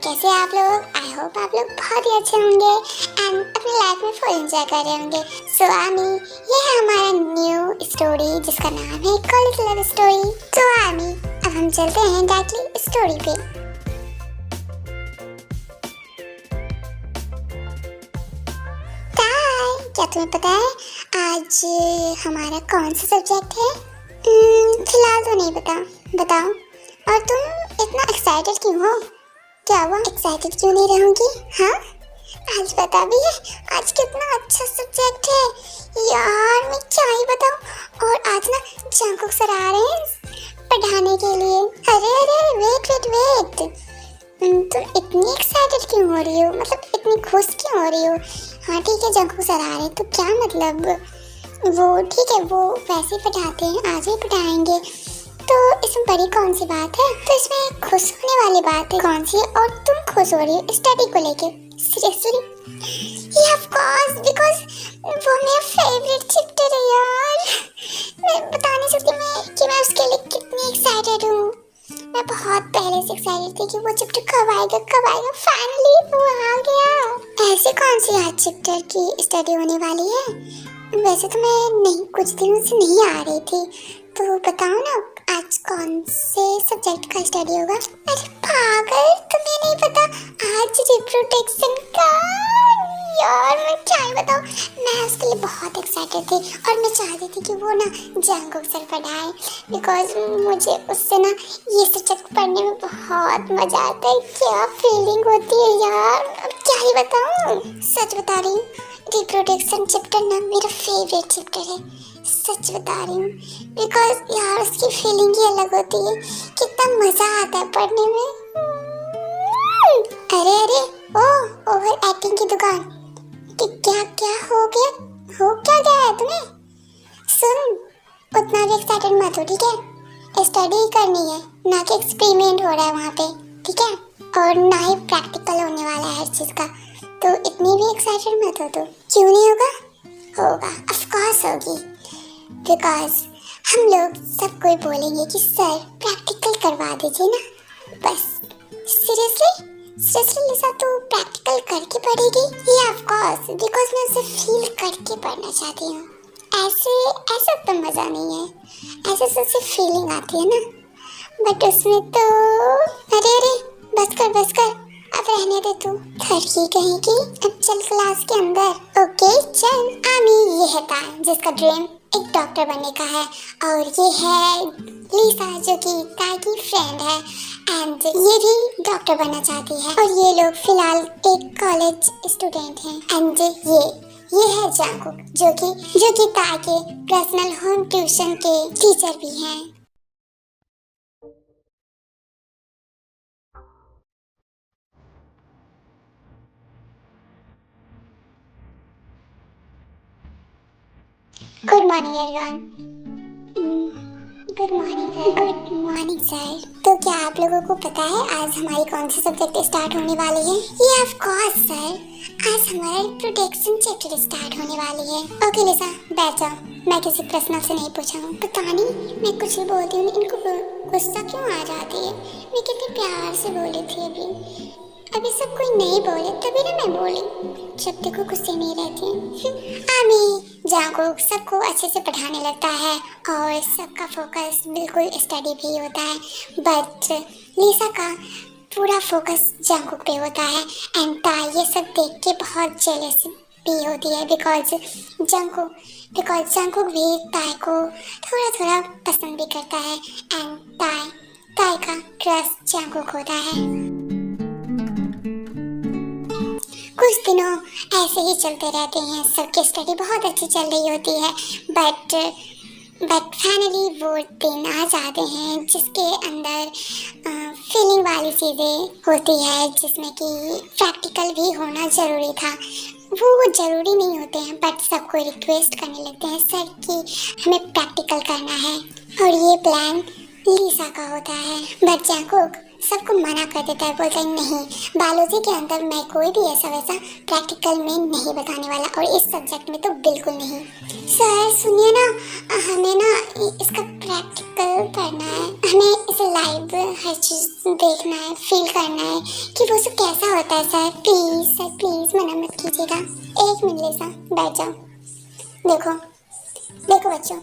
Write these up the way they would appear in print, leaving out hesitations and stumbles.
कैसे हैं आप लोग? आई होप आप लोग बहुत ही अच्छे होंगे एंड अपनी लाइफ में फुल एंजॉय कर रहे होंगे। सो आमी, ये है हमारा न्यू स्टोरी जिसका नाम है कॉलेज लव स्टोरी। तो आमी, अब हम चलते हैं डायरेक्टली स्टोरी पे। क्या तुम्हें पता है आज हमारा कौन सा सब्जेक्ट है? फिलहाल तो नहीं पता, बताओ। और तुम इतना एक्साइटेड क्यों हो? क्या हुआ, एक्साइटेड क्यों नहीं रहूंगी? हाँ, आज पता भी है आज कितना अच्छा सब्जेक्ट है यार, मैं क्या ही बताऊं। और आज ना जंकुक सर आ रहे हैं पढ़ाने के लिए। अरे अरे वेट वेट वेट, तुम इतनी एक्साइटेड क्यों हो रही हो? मतलब इतनी खुश क्यों हो रही हो? हाँ ठीक है, जंकुक सर आ रहे हैं तो क्या मतलब, वो ठीक है, वो वैसे ही पढ़ाते हैं, आज ही पढ़ाएंगे, तो इसमें बड़ी कौन सी बात है? तो इसमें खुश होने वाली बात है कौन सी है? और तुम खुश हो रही हो स्टडी को लेके? सीरियसली? या ऑफ कोर्स, बिकॉज़ वो मेरा फेवरेट चैप्टर है यार। मैं बता नहीं सकती मैं उसके लिए कितनी एक्साइटेड हूँ। मैं बहुत पहले से एक्साइटेड थी कि वो चैप्टर कब आएगा। फाइनली वो आ गया। ऐसे कौन सी आज चैप्टर की स्टडी होने वाली है? वैसे तो मैं नहीं, कुछ दिनों से नहीं आ रही थी, तो बताओ ना आज कौन से सब्जेक्ट का स्टडी होगा? अरे पागल, तुम्हें नहीं पता आज रिप्रोडक्शन का? यार मैं क्या ही बताऊं, मैं उसके लिए बहुत एक्साइटेड थी और मैं चाहती थी कि वो ना जंकुक सर पढ़ाए, बिकॉज मुझे उससे ना ये सब्जेक्ट पढ़ने में बहुत मजा आता है। क्या फीलिंग होती है यार, अब क्या ही बताऊं। सच बता रही हूँ, रिप्रोडक्शन चैप्टर ना मेरा फेवरेट चैप्टर है, सच बता रही हूँ, बिकॉज यार उसकी फीलिंग ही अलग होती है, कितना मजा आता है पढ़ने में। अरे अरे ओ, ओवर एक्टिंग की दुकान, कि क्या क्या हो गया? हो क्या गया है तुम्हें? सुन, उतना भी एक्साइटेड मत हो, ठीक है? स्टडी करनी है, ना कि एक्सपेरिमेंट हो रहा है वहाँ पे, ठीक है? और ना ही प्रैक्टिकल होने वाला है हर चीज़ का, तो इतनी भी एक्साइटेड मत हो। तो क्यों नहीं होगा? होगा, ऑफ कोर्स होगी, बिकॉज हम लोग सब कोई बोलेंगे कि सर प्रैक्टिकल करवा दीजिए ना, बस। सीरियसली लिसा, तो प्रैक्टिकल करके पढ़ेगी? ये ऑफ कोर्स, बिकॉज मैं उसे फील करके पढ़ना चाहती हूँ। ऐसे तो मज़ा नहीं है, ऐसे से सिर्फ फीलिंग आती है ना, बट उसमें तो अरे बस कर, अब रहने दे तू, थरकी कहीं की। अब चल क्लास के अंदर। ओके चल। आमी, ये है तान जिसका ड्रीम एक डॉक्टर बनने का है, और ये है लिसा जो कि ताई की फ्रेंड है एंड ये भी डॉक्टर बनना चाहती है, और ये लोग फिलहाल एक कॉलेज स्टूडेंट हैं। एंड ये है जंकुक जो कि ताई के पर्सनल होम ट्यूशन के टीचर भी हैं। Good morning everyone. Good morning sir. तो क्या आप लोगों को पता है आज हमारी कौन सी सब्जेक्ट स्टार्ट होने वाली है? ये ऑफ कोर्स सर, आज हमारा रिप्रोडक्शन चैप्टर स्टार्ट होने वाली है। ओके लिसा, बैठ जाओ, मैं किसी प्रश्न से नहीं पूछा हूँ। पता नहीं मैं कुछ भी बोलती हूँ, इनको गुस्सा क्यों आ जाती है? मैं कितने प्यार से बोली थी अभी सब कोई नहीं बोले तभी ना मैं बोली, जब देखो गुस्से नहीं रहती। आमी, जंकुक सबको अच्छे से पढ़ाने लगता है और सबका फोकस बिल्कुल स्टडी पे ही होता है, बट लिसा का पूरा फोकस जंकुक पे होता है। एंड ताई ये सब देख के बहुत जेलस भी होती है, बिकॉज जंकुक भी ताई को थोड़ा पसंद भी करता है एंड ताई का क्रश जंकुक होता है। कुछ दिनों ऐसे ही चलते रहते हैं, सबकी स्टडी बहुत अच्छी चल रही होती है, बट फाइनली वो दिन आ जाते हैं जिसके अंदर फीलिंग वाली चीज़ें होती है, जिसमें कि प्रैक्टिकल भी होना ज़रूरी था। वो ज़रूरी नहीं होते हैं, बट सबको रिक्वेस्ट करने लगते हैं सर कि हमें प्रैक्टिकल करना है, और ये प्लान लिसा का होता है। बट जंकुक सबको मना कर देता है, बोलता है नहीं, बायोलॉजी के अंदर मैं कोई भी ऐसा वैसा प्रैक्टिकल में नहीं बताने वाला, और इस सब्जेक्ट में तो बिल्कुल नहीं। सर सुनिए ना, हमें ना इसका प्रैक्टिकल करना है, हमें इसे लाइव हर चीज़ देखना है, फील करना है कि वो सब कैसा होता है। सर प्लीज़, सर प्लीज़ मना मत कीजिएगा। 1 मिनट लेसा, बैठ जाओ। देखो देखो बच्चों,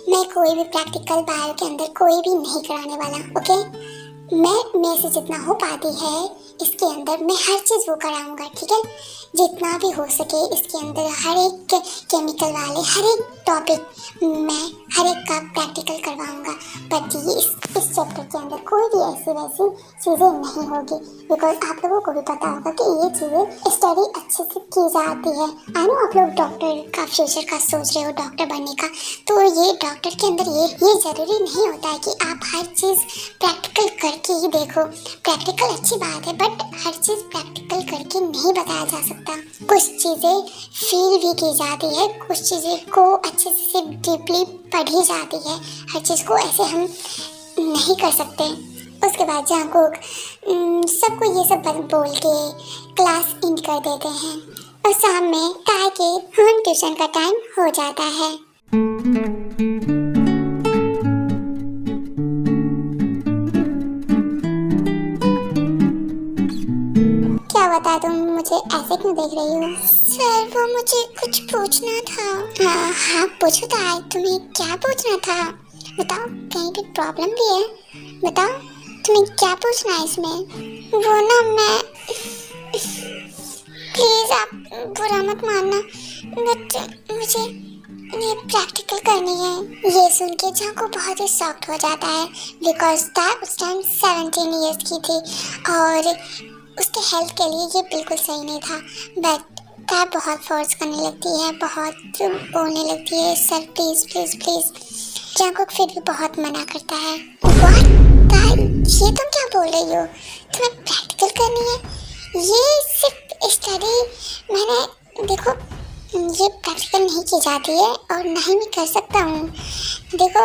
मैं कोई भी प्रैक्टिकल बायो के अंदर कोई भी नहीं कराने वाला, ओके। मैं से जितना हो पाती है इसके अंदर मैं हर चीज़ वो कराऊंगा, ठीक है। जितना भी हो सके इसके अंदर हर एक केमिकल वाले हर एक टॉपिक मैं हर एक का प्रैक्टिकल करवाऊंगा। बट ये इस चैप्टर के अंदर कोई भी ऐसी वैसी चीज़ें नहीं होगी, बिकॉज आप लोगों को भी पता होगा कि ये चीज़ें स्टडी अच्छे से की जाती है। आई नो आप लोग डॉक्टर का फ्यूचर का सोच रहे हो, डॉक्टर बनने का, तो ये डॉक्टर के अंदर ये ज़रूरी नहीं होता है कि आप हर चीज़ प्रैक्टिकल करके ही देखो। प्रैक्टिकल अच्छी बात है, बट हर चीज़ प्रैक्टिकल करके नहीं बताया जा सकता। कुछ चीज़ें फील भी की जाती है, कुछ चीज़ें को अच्छे से डीपली पढ़ी जाती है। हर चीज़ को ऐसे हम नहीं कर सकते। उसके बाद जंगकुक सबको ये सब बोल के क्लास इन कर देते हैं, और शाम में ताई के होम ट्यूशन का टाइम हो जाता है। क्या बता, तुम मुझे ऐसे क्यों देख रही हो? सर वो मुझे कुछ पूछना था। हाँ पूछो ताई, तुम्हें क्या पूछना था? बताओ, कहीं भी प्रॉब्लम भी है? बताओ तुम्हें क्या पूछना है इसमें? वो ना मैं, प्लीज आप बुरा मत मानना, बट मुझे ये प्रैक्टिकल करनी है। ये सुन के जाको बहुत ही शॉक्ड हो जाता है, बिकॉज उस टाइम 17 ईयर्स की थी और उसके हेल्थ के लिए ये बिल्कुल सही नहीं था। बट तार बहुत फोर्स करने लगती है, बहुत बोलने लगती है, सर प्लीज़ प्लीज़ प्लीज़। जाको फिर भी बहुत मना करता है। व्हाट तार, ये तुम क्या बोल रही हो? तुम्हें प्रैक्टिकल करनी है? ये सिर्फ स्टडी, मैंने देखो ये प्रैक्टिकल नहीं की जाती है और ना ही मैं कर सकता हूँ। देखो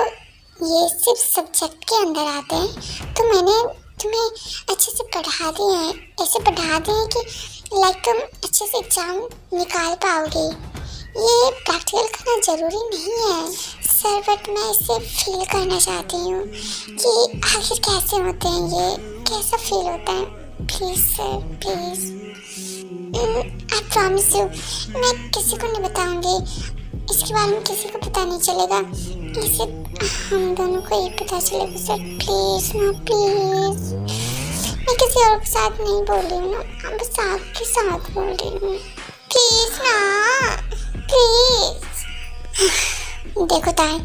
ये सिर्फ सब्जेक्ट के अंदर आते हैं, तो मैंने तुम्हें अच्छे से पढ़ा दिए हैं, ऐसे पढ़ा दिए कि लाइक तुम अच्छे से एग्ज़ाम निकाल पाओगे। ये प्रैक्टिकल करना ज़रूरी नहीं है सर, बट मैं इसे फील करना चाहती हूँ कि आखिर कैसे होते हैं, ये कैसा फील होता है। Please sir please, I promise you, मैं किसी को नहीं बताऊँगी, इसके बारे में किसी को पता नहीं चलेगा, इसे हम दोनों को ही पता चलेगा सर। प्लीज़ ना प्लीज़, मैं किसी और के साथ नहीं बोल रही हूँ ना, बस आपके साथ बोल रही हूँ, प्लीज़ ना प्लीज़। देखो ताई,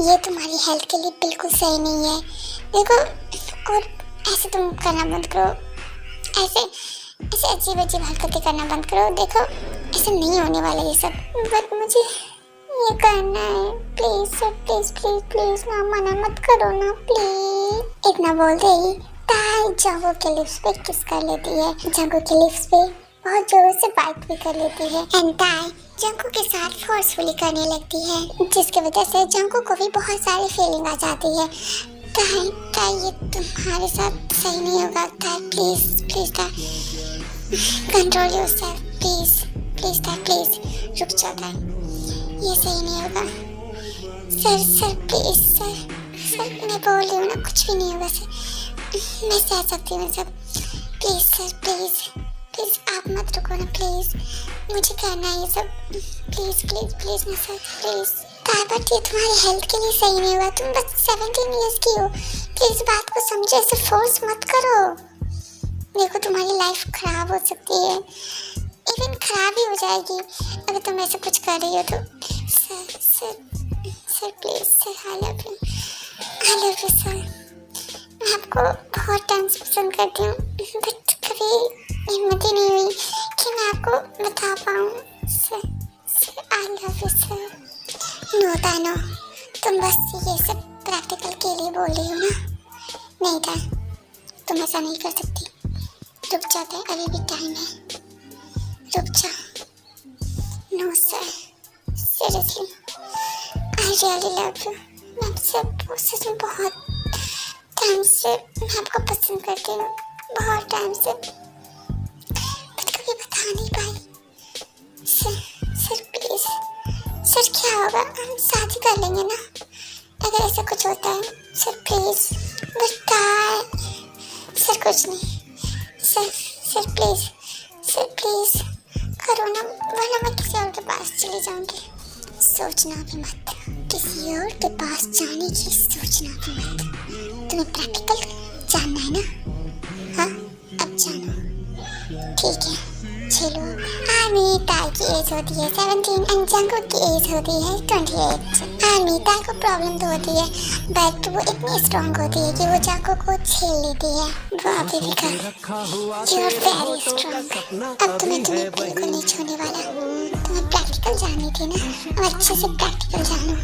ये तुम्हारी हेल्थ के लिए बिल्कुल सही नहीं है। देखो, और ऐसे तुम करना बंद करो, ऐसे ऐसे अजीब अजीब हरकतें करना बंद करो। देखो ऐसे नहीं होने वाला ये सब, बट मुझे ये करना है। Please sir please please please ना, मना मत करो ना प्लीज। इतना बोलते ही ताई जंगू के लिप्स पे किस कर लेती है, जंगू के लिप्स पे बहुत जोरों से बात भी कर लेती है, एंड ताई जंगू के साथ फोर्सफुली करने लगती है, जिसकी वजह से जंगू को भी बहुत सारी फीलिंग आ जाती है। ताई ये तुम्हारे साथ सही नहीं होगा ताई, प्लीज प्लीज ताई, कंट्रोल योरसेल्फ प्लीज प्लीज ताई, प्लीज रुक जाओ ताई, ये सही नहीं होगा। सर प्लीज सर मैं बोल रही हूँ ना, कुछ भी नहीं होगा सर, मैं सह सकती हूँ सब। प्लीज सर प्लीज आप मत रुको ना प्लीज, मुझे करना है ये सब, प्लीज प्लीज प्लीज ना सर प्लीज। बट ये तुम्हारी हेल्थ के लिए सही नहीं होगा, तुम बस 17 इयर्स की हो, प्लीज बात को समझो, ऐसे फोर्स मत करो। देखो तुम्हारी लाइफ खराब हो सकती है, इवन खराब ही हो जाएगी अगर तुम ऐसा कुछ कर रही हो तो। Sir please sir, I love you sir, मैं आपको बहुत टाइम से पसंद करती हूँ, बट कभी हिम्मत ही नहीं हुई कि मैं आपको बता पाऊँ। Sir I love you sir. No तुम बस ये सब प्रैक्टिकल के लिए बोल रही हो ना, नहीं था, तुम ऐसा नहीं कर सकती, रुक जाते हैं, अभी भी टाइम है, रुक जाओ। No sir seriously I really love you, मैं आपसे सच में बहुत टाइम से मैं आपको पसंद करती हूँ, बहुत टाइम से, बट कभी बता नहीं पाई। सर प्लीज, सर क्या होगा, हम शादी कर लेंगे ना अगर ऐसा कुछ होता है? सर प्लीज बताए। सर कुछ नहीं, सर प्लीज, सर प्लीज करो ना, वरना मैं किसी और के पास चली जाऊंगी। सोचना भी मत, किसी और के पास जाने की सोचना भी मत। तुम्हें प्रैक्टिकल जानना है ना? हाँ, अब जानो, ठीक है। चलो, आर्मी ताई की एज होती है 17 एंड जंगकुक की एज होती है 28। आर्मी ताई को प्रॉब्लम तो होती है, बट वो इतनी स्ट्रॉन्ग होती है कि वो जंगकुक को झेल लेती है। वो अभी भी कर, यू आर वेरी स्ट्रॉन्ग। अब तुम्हें बिल्कुल नहीं छूने वाला। तुम्हें प्रैक्टिकल जाननी थी ना, अब अच्छे से प्रैक्टिकल जानो।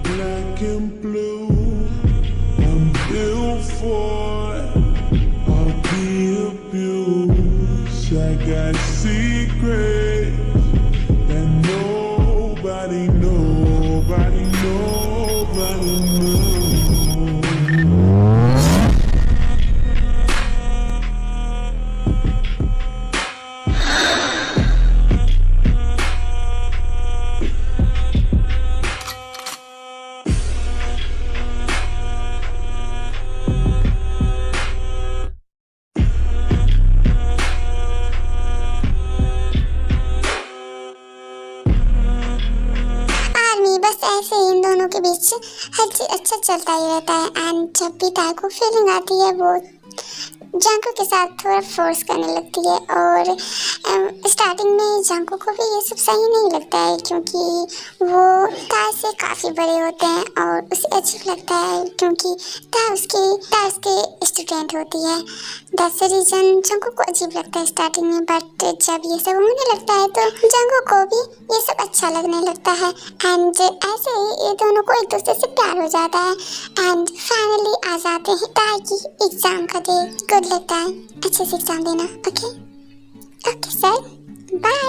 Black and blue, I'm built for it. I'll be abused. I got secrets that nobody knows. बस ऐसे ही इन दोनों के बीच हर चीज अच्छा चलता ही रहता है। एंड जब भी ताई को फीलिंग आती है वो जंगकुक के साथ थोड़ा फोर्स करने लगती है। और स्टार्टिंग में जंगकुक को भी ये सब सही नहीं लगता है, क्योंकि वो ताई से काफ़ी बड़े होते हैं और उसे अजीब लगता है क्योंकि ताई उसके स्टूडेंट होती है। दैट्स द रीजन जंगकुक को अजीब लगता है स्टार्टिंग में, बट जब ये सब होने लगता है तो जंगकुक को भी ये सब अच्छा लगने लगता है। एंड ऐसे ही ये दोनों को एक दूसरे से प्यार हो जाता है। एंड फाइनली आ जाते हैं ताई की एग्जाम का डे। गुड लक ताई, अच्छे से एग्जाम देना। Okay sir, bye.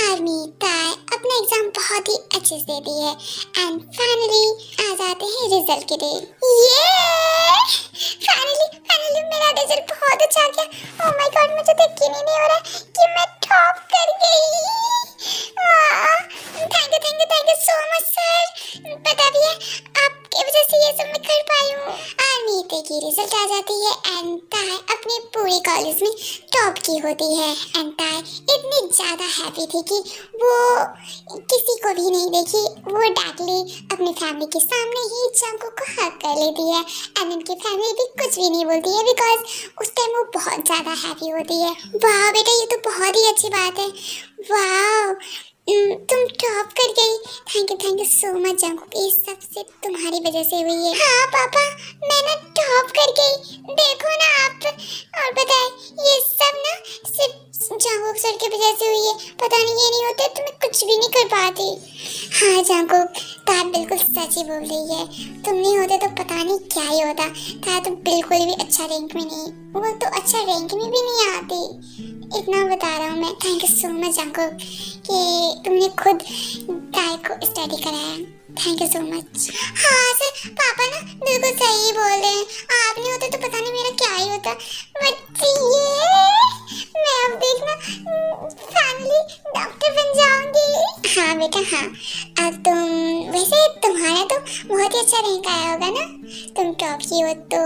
आर्मी ताई अपना एग्जाम बहुत ही अच्छे से देती है एंड फाइनली आ जाते हैं रिजल्ट के डे। फाइनली मेरा रिजल्ट बहुत अच्छा आ गया। ओह माय गॉड, मुझे तो यकीन ही नहीं हो रहा कि मैं टॉप कर गई। Thank you so much sir. पता भी है आपके वजह से ये सब मैं कर पाई हूँ। आर्मी ताई की रिजल्ट आ जाती है एंड ताई अपने पूरे कॉलेज में टॉप की होती है। एंड ताई इतनी ज़्यादा हैप्पी थी कि वो किसी को भी नहीं देखी, वो डायरेक्टली अपनी फैमिली के सामने ही जंगकुक को हग कर लेती है। एंड उनकी फैमिली भी कुछ भी नहीं बोलती है बिकॉज उस टाइम वो बहुत ज़्यादा हैप्पी होती है। वाह बेटा, ये तो बहुत ही अच्छी बात है। वाह, तुम टॉप कर गई। Thank you so much Jungkook, ये सब सिर्फ तुम्हारी वजह से हुई है। हाँ पापा, मैं ना टॉप कर गई, देखो ना आप। और बताए, ये सब ना सिर्फ जंगकुक सर की वजह से हुई है। पता नहीं ये नहीं होते तो मैं कुछ भी नहीं कर पाती। हाँ जंगकुक, ताई बिल्कुल सच ही बोल रही है। तुम नहीं होते तो पता नहीं क्या ही होता। ताई तो बिल्कुल भी अच्छा रैंक में नहीं, वो तो अच्छा रैंक में भी नहीं आती। इतना बता रहा हूँ मैं। Thank you so much Jungkook कि तुमने खुद ताई को स्टडी कराया। Thank you so much. हाँ सर, पापा ना बिल्कुल सही बोल रहे हैं। आप नहीं होते तो पता नहीं मेरा क्या ही होता। बट ये मैं अब देखना फाइनली डॉक्टर बन जाऊंगी। हाँ बेटा हाँ। अब वैसे तुम्हारा तो बहुत ही अच्छा रैंक आया होगा ना, तुम टॉप की हो तो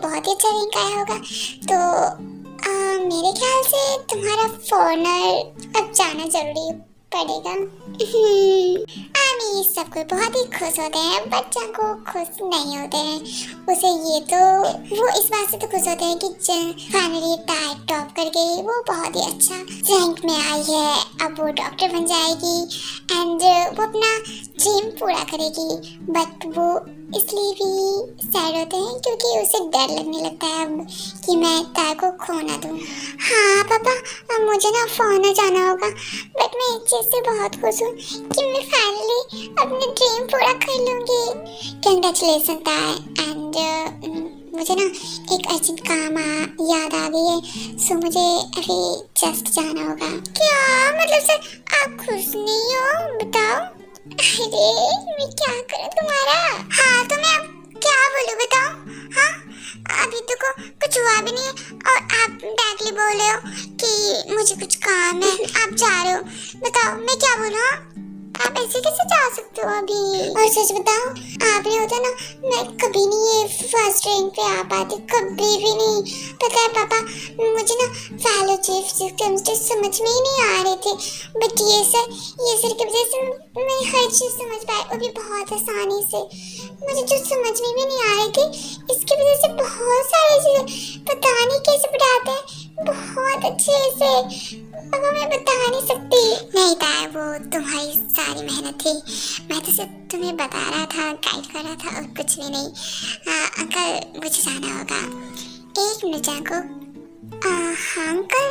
बहुत ही अच्छा रैंक आया होगा। तो मेरे ख्याल से तुम्हारा फॉरेनर अब जाना जरूरी पड़ेगा। आर्मी सब कोई बहुत ही खुश होते हैं, बच्चा को खुश नहीं होते हैं। उसे ये तो वो इस बात से तो खुश होते हैं कि फाइनली ताई टॉप कर गई, वो बहुत ही अच्छा रैंक में आई है। अब वो डॉक्टर बन जाएगी एंड वो अपना ड्रीम पूरा करेगी। बट वो इसलिए भी सैड होते हैं क्योंकि उसे डर लगने लगता है अब कि मैं ताई को खो ना दूँ। हाँ पापा, अब मुझे ना फॉरेनर जाना होगा, बट मैं एक चीज़ से बहुत खुश हूँ कि मैं फाइनली अपने ड्रीम पूरा कर लूँगी। कंग्रेचुलेसन ताई। एंड मुझे ना एक अर्जेंट काम याद आ गई है, सो मुझे अभी जस्ट जाना होगा। क्या मतलब सर, आप खुश नहीं हो? बताओ। अरे मैं क्या करूं तुम्हारा। हाँ तो मैं अब क्या बोलूं बताओ? हाँ, अभी तो कुछ हुआ भी नहीं है और आप डायरेक्टली बोल रहे हो कि मुझे कुछ काम है, आप जा रहे हो। बताओ मैं क्या बोलूं? हाँ? आप ऐसे कैसे जा सकते हो अभी? और सच बताओ, आप नहीं होता ना, मैं कभी नहीं ये फर्स्ट रैंक पे आ पाती, कभी भी नहीं। पता है पापा, मुझे ना बायोलॉजी केमिस्ट्री समझ में ही नहीं आ रहे थे, बट ये सर की वजह से मैं हर चीज समझ पाई, वो भी बहुत आसानी से। मुझे जो समझ में भी नहीं आ रही थी, इसकी वजह से बहुत सारी चीजें पता नहीं कैसे पढ़ाते हैं, बहुत अच्छे से, मगर मैं बता नहीं सकती। नहीं था, वो तुम्हारी सारी मेहनत थी, मैं तो सिर्फ तुम्हें बता रहा था, गाइड कर रहा था और कुछ भी नहीं। अंकल मुझे जाना होगा। एक मिनट जाको। हाँ अंकल,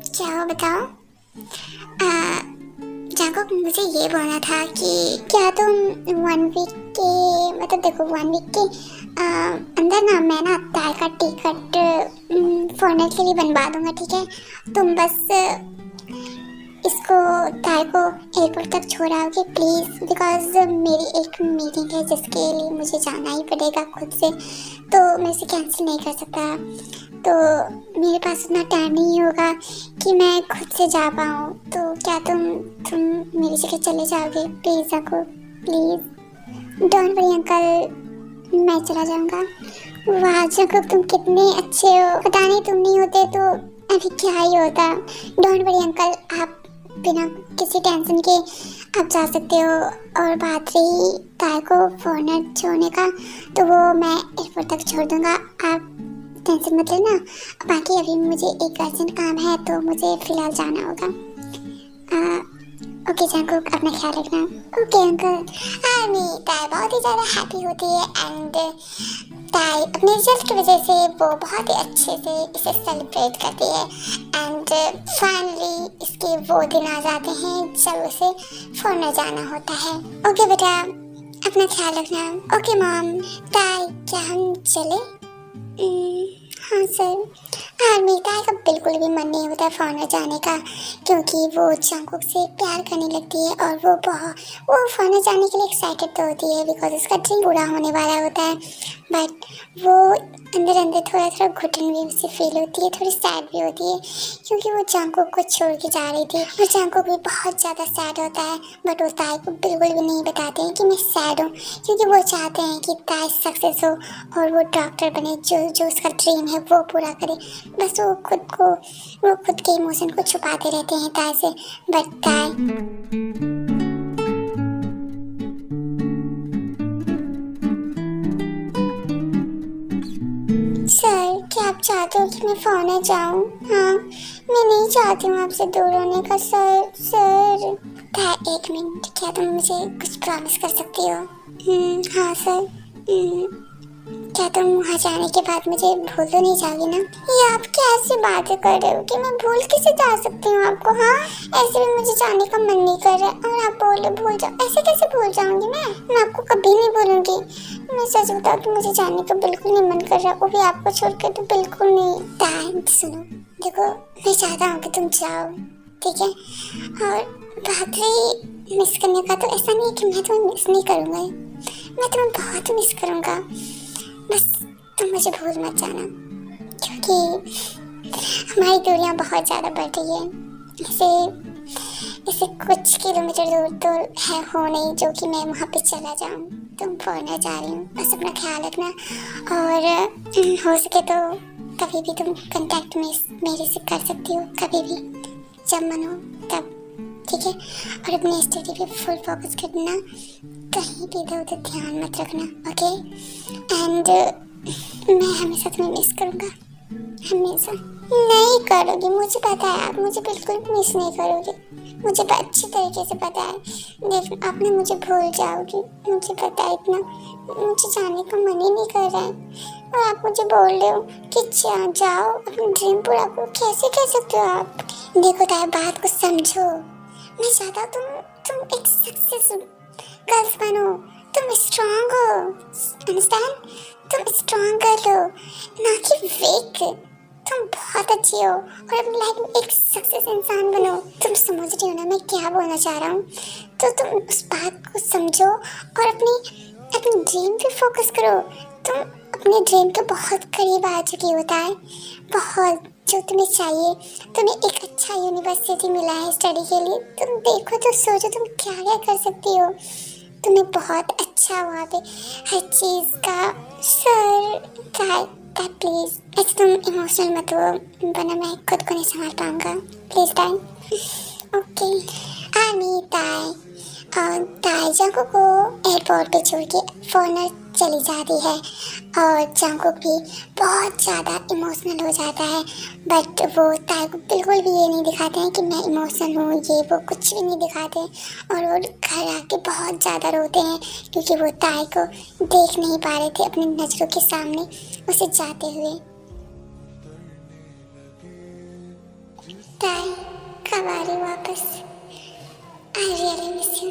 क्या हो बताओ? जाको मुझे ये बोलना था कि क्या तुम 1 वीक के, मतलब देखो 1 वीक के अंदर ना मैं ना तार का टिकट फॉरनेट के लिए बनवा दूंगा, ठीक है? तुम बस इसको तार को एयरपोर्ट तक छोड़ाओगे प्लीज़, बिकॉज मेरी एक मीटिंग है जिसके लिए मुझे जाना ही पड़ेगा खुद से, तो मैं इसे कैंसिल नहीं कर सकता। तो मेरे पास उतना टाइम नहीं होगा कि मैं खुद से जा पाऊँ, तो क्या तुम मेरी जगह चले जाओगे प्लीज़? आपको प्लीज़, डोंट वरी अंकल, मैं चला जाऊँगा। वाह जंकुक, तुम कितने अच्छे हो, पता नहीं तुम नहीं होते तो अभी क्या ही होता। डोंट वरी अंकल, आप बिना किसी टेंशन के आप जा सकते हो। और बात रही तार को फॉरनेट छोड़ने का, तो वो मैं एयरपोर्ट तक छोड़ दूँगा, आप टेंशन मत लेना। बाकी अभी मुझे एक अर्जेंट काम है तो मुझे फिलहाल जाना होगा। ओके जंकुक, अपना ख्याल रखना। Okay uncle. आर्मी ताई बहुत ही ज़्यादा हैप्पी होती है एंड ताई अपने रिजल्ट की वजह से वो बहुत ही अच्छे से इसे सेलिब्रेट करती है एंड फाइनली इसके वो दिन आ जाते हैं जब उसे फॉरन जाना होता है। ओके बेटा, अपना ख्याल रखना। Okay mom. ताई क्या हम चले? हाँ सर। आर्मी ताई का बिल्कुल भी मन नहीं होता फॉरन जाने का, क्योंकि वो जंकुक से प्यार करने लगती है और वो फॉरन जाने के लिए एक्साइटेड तो होती है बिकॉज उसका ड्रीम पूरा होने वाला होता है, बट वो अंदर अंदर थोड़ा घुटन भी उसे फील होती है, थोड़ी सैड भी होती है क्योंकि वो जंकुक को छोड़ के जा रही थी और जंकुक भी बहुत ज़्यादा सैड होता है, बट वो ताई को बिल्कुल भी नहीं बताते हैं कि मैं सैड हूँ, क्योंकि वो चाहते हैं कि ताई सक्सेस हो और वो डॉक्टर बने, जो उसका ड्रीम है वो पूरा करे। बस वो खुद के इमोशन को छुपाते रहते हैं ताई से, बट ताई सर क्या आप चाहते हो कि मैं फॉरन जाऊँ? हाँ, मैं नहीं चाहती हूँ आपसे दूर होने का सर। ताई एक मिनट, क्या तुम मुझे कुछ प्रॉमिस कर सकती हो? हाँ सर। क्या तुम वहाँ जाने के बाद मुझे भूल तो नहीं जाओगी ना? ये आप कैसी बातें कर रहे हो कि मैं भूल कैसे जा सकती हूँ आपको? हाँ, ऐसे भी मुझे जाने का मन नहीं कर रहा और आप बोल रहे भूल जाओ, ऐसे कैसे भूल जाऊंगी मैं आपको कभी नहीं भूलूंगी। मैं सच बताऊँ कि मुझे जाने का बिल्कुल नहीं मन कर रहा, वो भी आपको छोड़ कर तो बिल्कुल नहीं। टाइम सुनो, देखो मैं चाहता हूँ कि तुम जाओ, ठीक है? और बात रही मिस करने का, तो ऐसा नहीं है कि मैं तुम्हें मिस नहीं करूँगा, मैं तुम्हें बहुत मिस करूँगा, बस तुम मुझे भूल मत जाना, क्योंकि हमारी दूरियां बहुत ज़्यादा बढ़ रही है। इसे कुछ किलोमीटर दूर तो है हो नहीं जो कि मैं वहाँ पे चला जाऊँ। तुम फॉरन जा रही हूँ, बस अपना ख्याल रखना और हो सके तो कभी भी तुम कांटेक्ट में मेरे से कर सकती हो, कभी भी जब मन हो तब, ठीक है? और अपनी स्टडी पे फुल फोकस करना, कहीं भी इधर उधर ध्यान मत रखना, ओके? एंड मैं हमेशा तुम्हें मिस करूँगा, हमेशा। नहीं करोगी, मुझे पता है, आप मुझे बिल्कुल मिस नहीं करोगी, मुझे अच्छी तरीके से पता है। देख, आप ना मुझे भूल जाओगी, मुझे पता है इतना, मुझे जाने का मन ही नहीं कर रहा है और आप मुझे बोल रहे हो कि जाओ अपना ड्रीम पूरा करो। कैसे कह सकते हो आप? देखो ताई, बात को समझो, मैं चाहता हूँ तुम एक सक्सेस गर्ल्स बनो, तुम स्ट्रांग हो, अंडरस्टैंड? तुम स्ट्रांग गर्ल हो, ना कि वीक। तुम बहुत अच्छी हो और अपनी लाइफ में एक सक्सेस इंसान बनो। तुम समझ रही हो ना मैं क्या बोलना चाह रहा हूँ? तो तुम उस बात को समझो और अपनी ड्रीम पे फोकस करो। तुम अपने ड्रीम के बहुत करीब आ चुकी होता है, बहुत। जो तुम्हें चाहिए, तुम्हें एक अच्छा यूनिवर्सिटी मिला है स्टडी के लिए। तुम देखो तो सोचो तुम क्या क्या कर सकती हो। तुम्हें बहुत अच्छा वहाँ पे हर चीज़ का सर प्लीज़ ऐसे तुम इमोशनल मत हो, वरना मैं खुद को नहीं संभाल पाऊँगा। Please time. ओके। आर्मी ताई जंकुक को एयरपोर्ट पे छोड़ के फॉरनर चली जाती है और जंकुक भी बहुत ज़्यादा इमोशनल हो जाता है। बट वो ताई को बिल्कुल भी ये नहीं दिखाते हैं कि मैं इमोशनल हूँ, ये वो कुछ भी नहीं दिखाते। और वो घर आके बहुत ज़्यादा रोते हैं क्योंकि वो ताई को देख नहीं पा रहे थे अपनी नज़रों के सामने उसे जाते हुए। ताई कब आ रही वापस? I really miss you.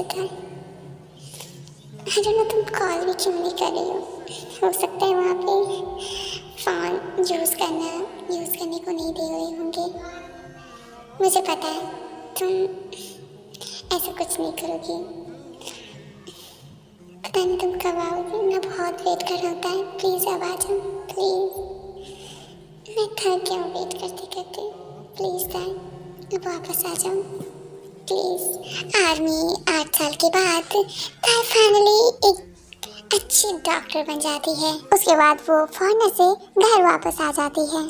ताई। I don't know तुम कॉल भी क्यों नहीं कर रही हो सकता है वहाँ पे फ़ोन यूज़ करने को नहीं दे रहे होंगे। मुझे पता है तुम ऐसा कुछ नहीं करोगी। पता नहीं तुम कब आओगी, मैं बहुत वेट कर रहा होता है। प्लीज़ अब आ जाओ, प्लीज़। मैं थक गया हूँ वेट करते करते। प्लीज़ ताई अब वापस आ जाओ प्लीज़। आर्मी 8 साल के बाद ताई फाइनली एक अच्छी डॉक्टर बन जाती है। उसके बाद वो फॉरनर से घर वापस आ जाती है।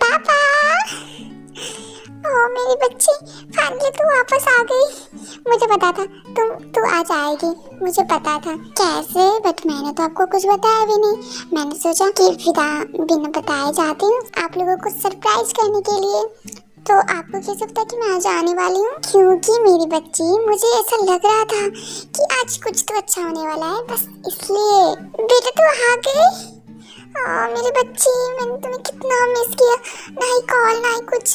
पापा, ओ मेरी बच्ची, फाइनली तू वापस आ गई। मुझे पता था तू आज आएगी, मुझे पता था। कैसे? बट मैंने तो आपको कुछ बताया भी नहीं। मैंने सोचा कि बिना बताए जाती हूँ आप लोगों को सरप्राइज करने के लिए। तो आपको कैसे पता कि मैं आज आने वाली हूँ? क्योंकि मेरी बच्ची, मुझे ऐसा लग रहा था कि आज कुछ तो अच्छा होने वाला है, बस इसलिए। बेटा तू आ गई? मेरी बच्ची, मैंने तुम्हें कितना मिस किया। ना ही कॉल ना ही कुछ।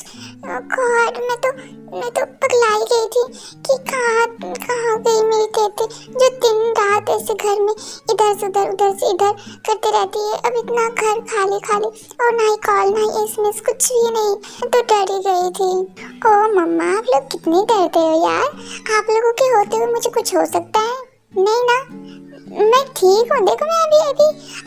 गॉड, मैं तो पगलाई गई थी कि कहाँ गई मेरी तेते, जो दिन रात ऐसे घर में इधर से उधर करते रहती है। अब इतना घर खाली और ना ही कॉल ना ही एसएमएस, कुछ भी नहीं। तो डर गई थी। ओ मम्मा, आप लोग कितने डरते हो यार। आप लोगों के होते हुए मुझे कुछ हो सकता है? नहीं ना, मैं ठीक हूँ। देखो मैं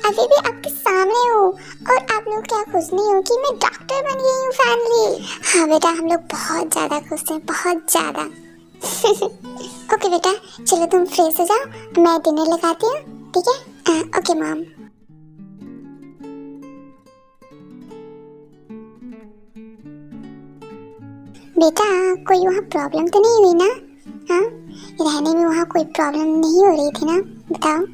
अभी भी आपके सामने हूँ। और आप लोग क्या खुश नहीं हो कि मैं डॉक्टर बन गई हूँ फाइनली? हाँ बेटा, हम लोग बहुत ज़्यादा खुश हैं, बहुत ज़्यादा। ओके बेटा, चलो तुम फ्रेश हो जाओ, मैं डिनर लगाती हूँ, ठीक है? Okay mom. बेटा, कोई वहाँ प्रॉब्लम तो नहीं हुई ना? हाँ, रहने में वहाँ कोई प्रॉब्लम नहीं हो रही थी ना? बताओ।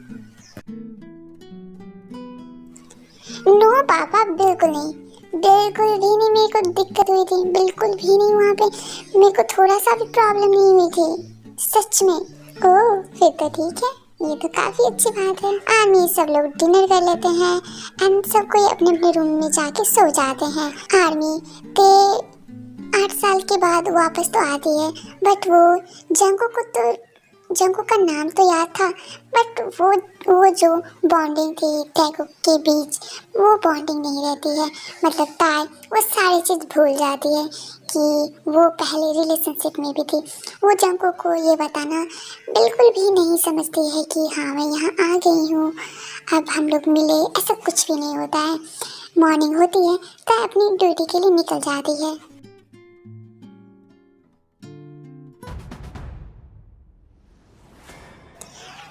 नो पापा, बिल्कुल नहीं, बिल्कुल भी नहीं। मेरे को दिक्कत हुई थी, बिल्कुल भी नहीं। वहाँ पे मेरे को थोड़ा सा भी प्रॉब्लम नहीं हुई थी, सच में। ओह, फिर तो ठीक है, ये तो काफ़ी अच्छी बात है। आर्मी सब लोग डिनर कर लेते हैं एंड सब कोई अपने अपने रूम में जाके सो जाते हैं। आर्मी ते 8 साल के बाद वापस तो आती है, बट वो जंकुक का नाम तो याद था, बट वो जो बॉन्डिंग थी टैगुक के बीच, वो बॉन्डिंग नहीं रहती है। मतलब ताई वो सारी चीज़ भूल जाती है कि वो पहले रिलेशनशिप में भी थी। वो जंकुक को ये बताना बिल्कुल भी नहीं समझती है कि हाँ मैं यहाँ आ गई हूँ, अब हम लोग मिले, ऐसा कुछ भी नहीं होता है। मॉर्निंग होती है, ताई अपनी ड्यूटी के लिए निकल जाती है।